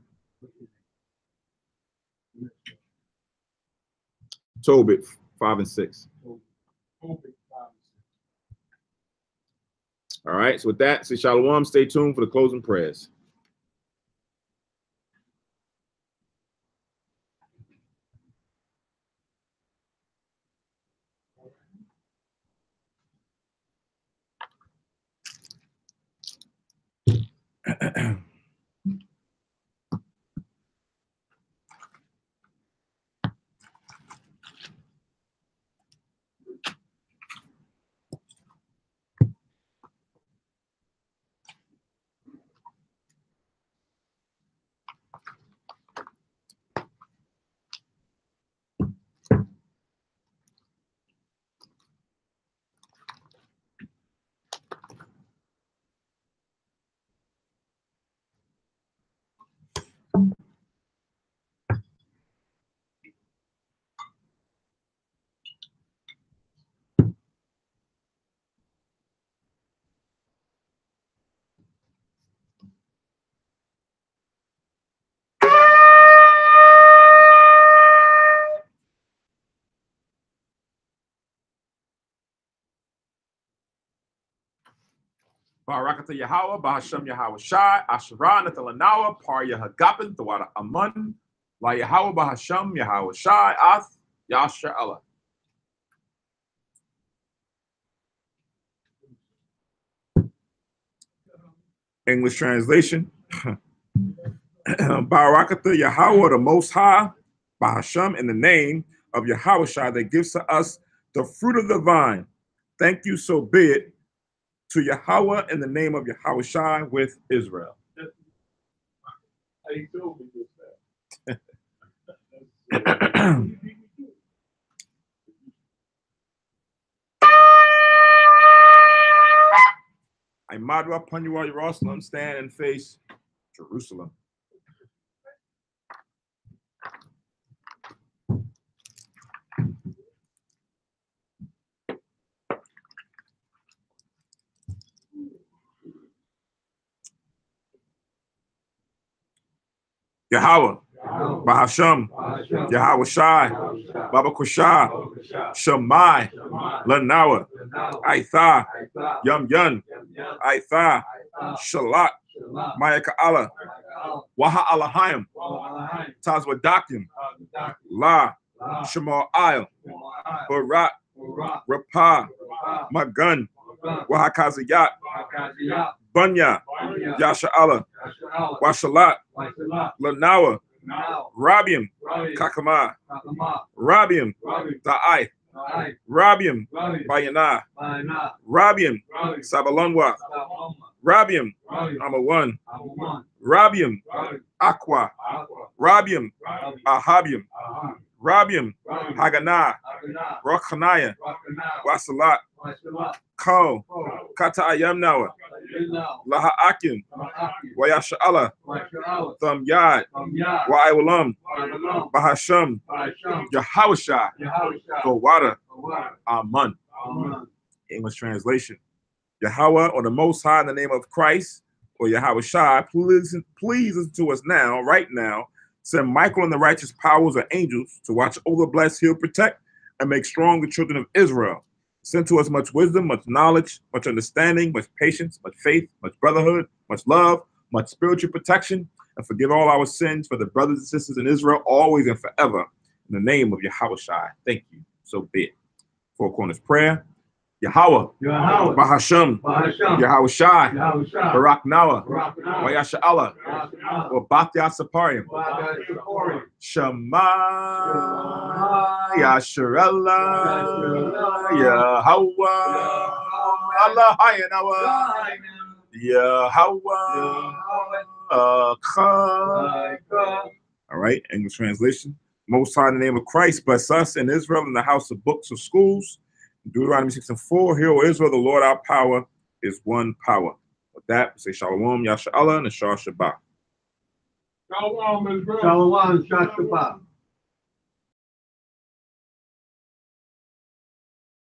Tobit 5 and 6. All right, so with that, say Shalom. Stay tuned for the closing prayers. Barakata Yahweh, Bahashem Yahweh Shai, Asherah, Natalanawa, Par Yahagapin, Thawada Amun, La Yahweh, Bahashem Yahweh Shai, Ath, Yasha Allah. English translation. Barakata Yahweh, the Most High, Bahashem, in the name of Yahweh Shai that gives to us the fruit of the vine. Thank you, so be it, to Yahweh in the name of Yahweh Shai with Israel. He told me just that. I model upon you all Jerusalem, stand and face Jerusalem. Yahweh, Bahashem, Yahweh Shai, Baba Kushah, Shemai, Lanawa, Aitha, Yum Yun, Aitha, Shalat, Mayaka Allah, Waha Allahayim, Tazwadakim, La, Shemal Ayel, Barak, Rapah, Magun, Wahakaziyat, Bunya, Yasha Allah, Washalat, Lanawa, Rabiam, Kakama, Rabiam, Da'ai, Rabiam, Bayana, Rabiam, Sabalonwa, Rabiam, Amawan, Rabiam, Aqua, Rabiam, Ahabiam, Rabiam, Haganah, Rochanaya, Wasalat, Ko, Kata Ayamnawa, Laha Akim, Wayasha Allah, Thumb Yad, Wa'iwalam, Bahasham, Yahawashah, Gowada, Amun. English translation. Yahweh, or the Most High, in the name of Christ, or Yahweh Shai, please listen to us now, right now. Send Michael and the righteous powers of angels to watch over, bless, heal, protect, and make strong the children of Israel. Send to us much wisdom, much knowledge, much understanding, much patience, much faith, much brotherhood, much love, much spiritual protection, and forgive all our sins for the brothers and sisters in Israel, always and forever. In the name of Yahweh Shai. Thank you. So be it. Four Corners Prayer. Yahweh, Bahashem, Yahweh Shai, Barak Nawa, Wayasha Allah, or Batya Saparium, Shema, Yasharella, Yahweh, Allah Hayanawa, Yahweh. All right, English translation. Most High, in the name of Christ, bless us in Israel in the house of books of schools. Deuteronomy 6:4, Hear, O Israel, the Lord our power is one power. With that, we say Shalom, Yasha Allah, and Shah Shabbat. Shalom, Israel. Shalom, Shabbat.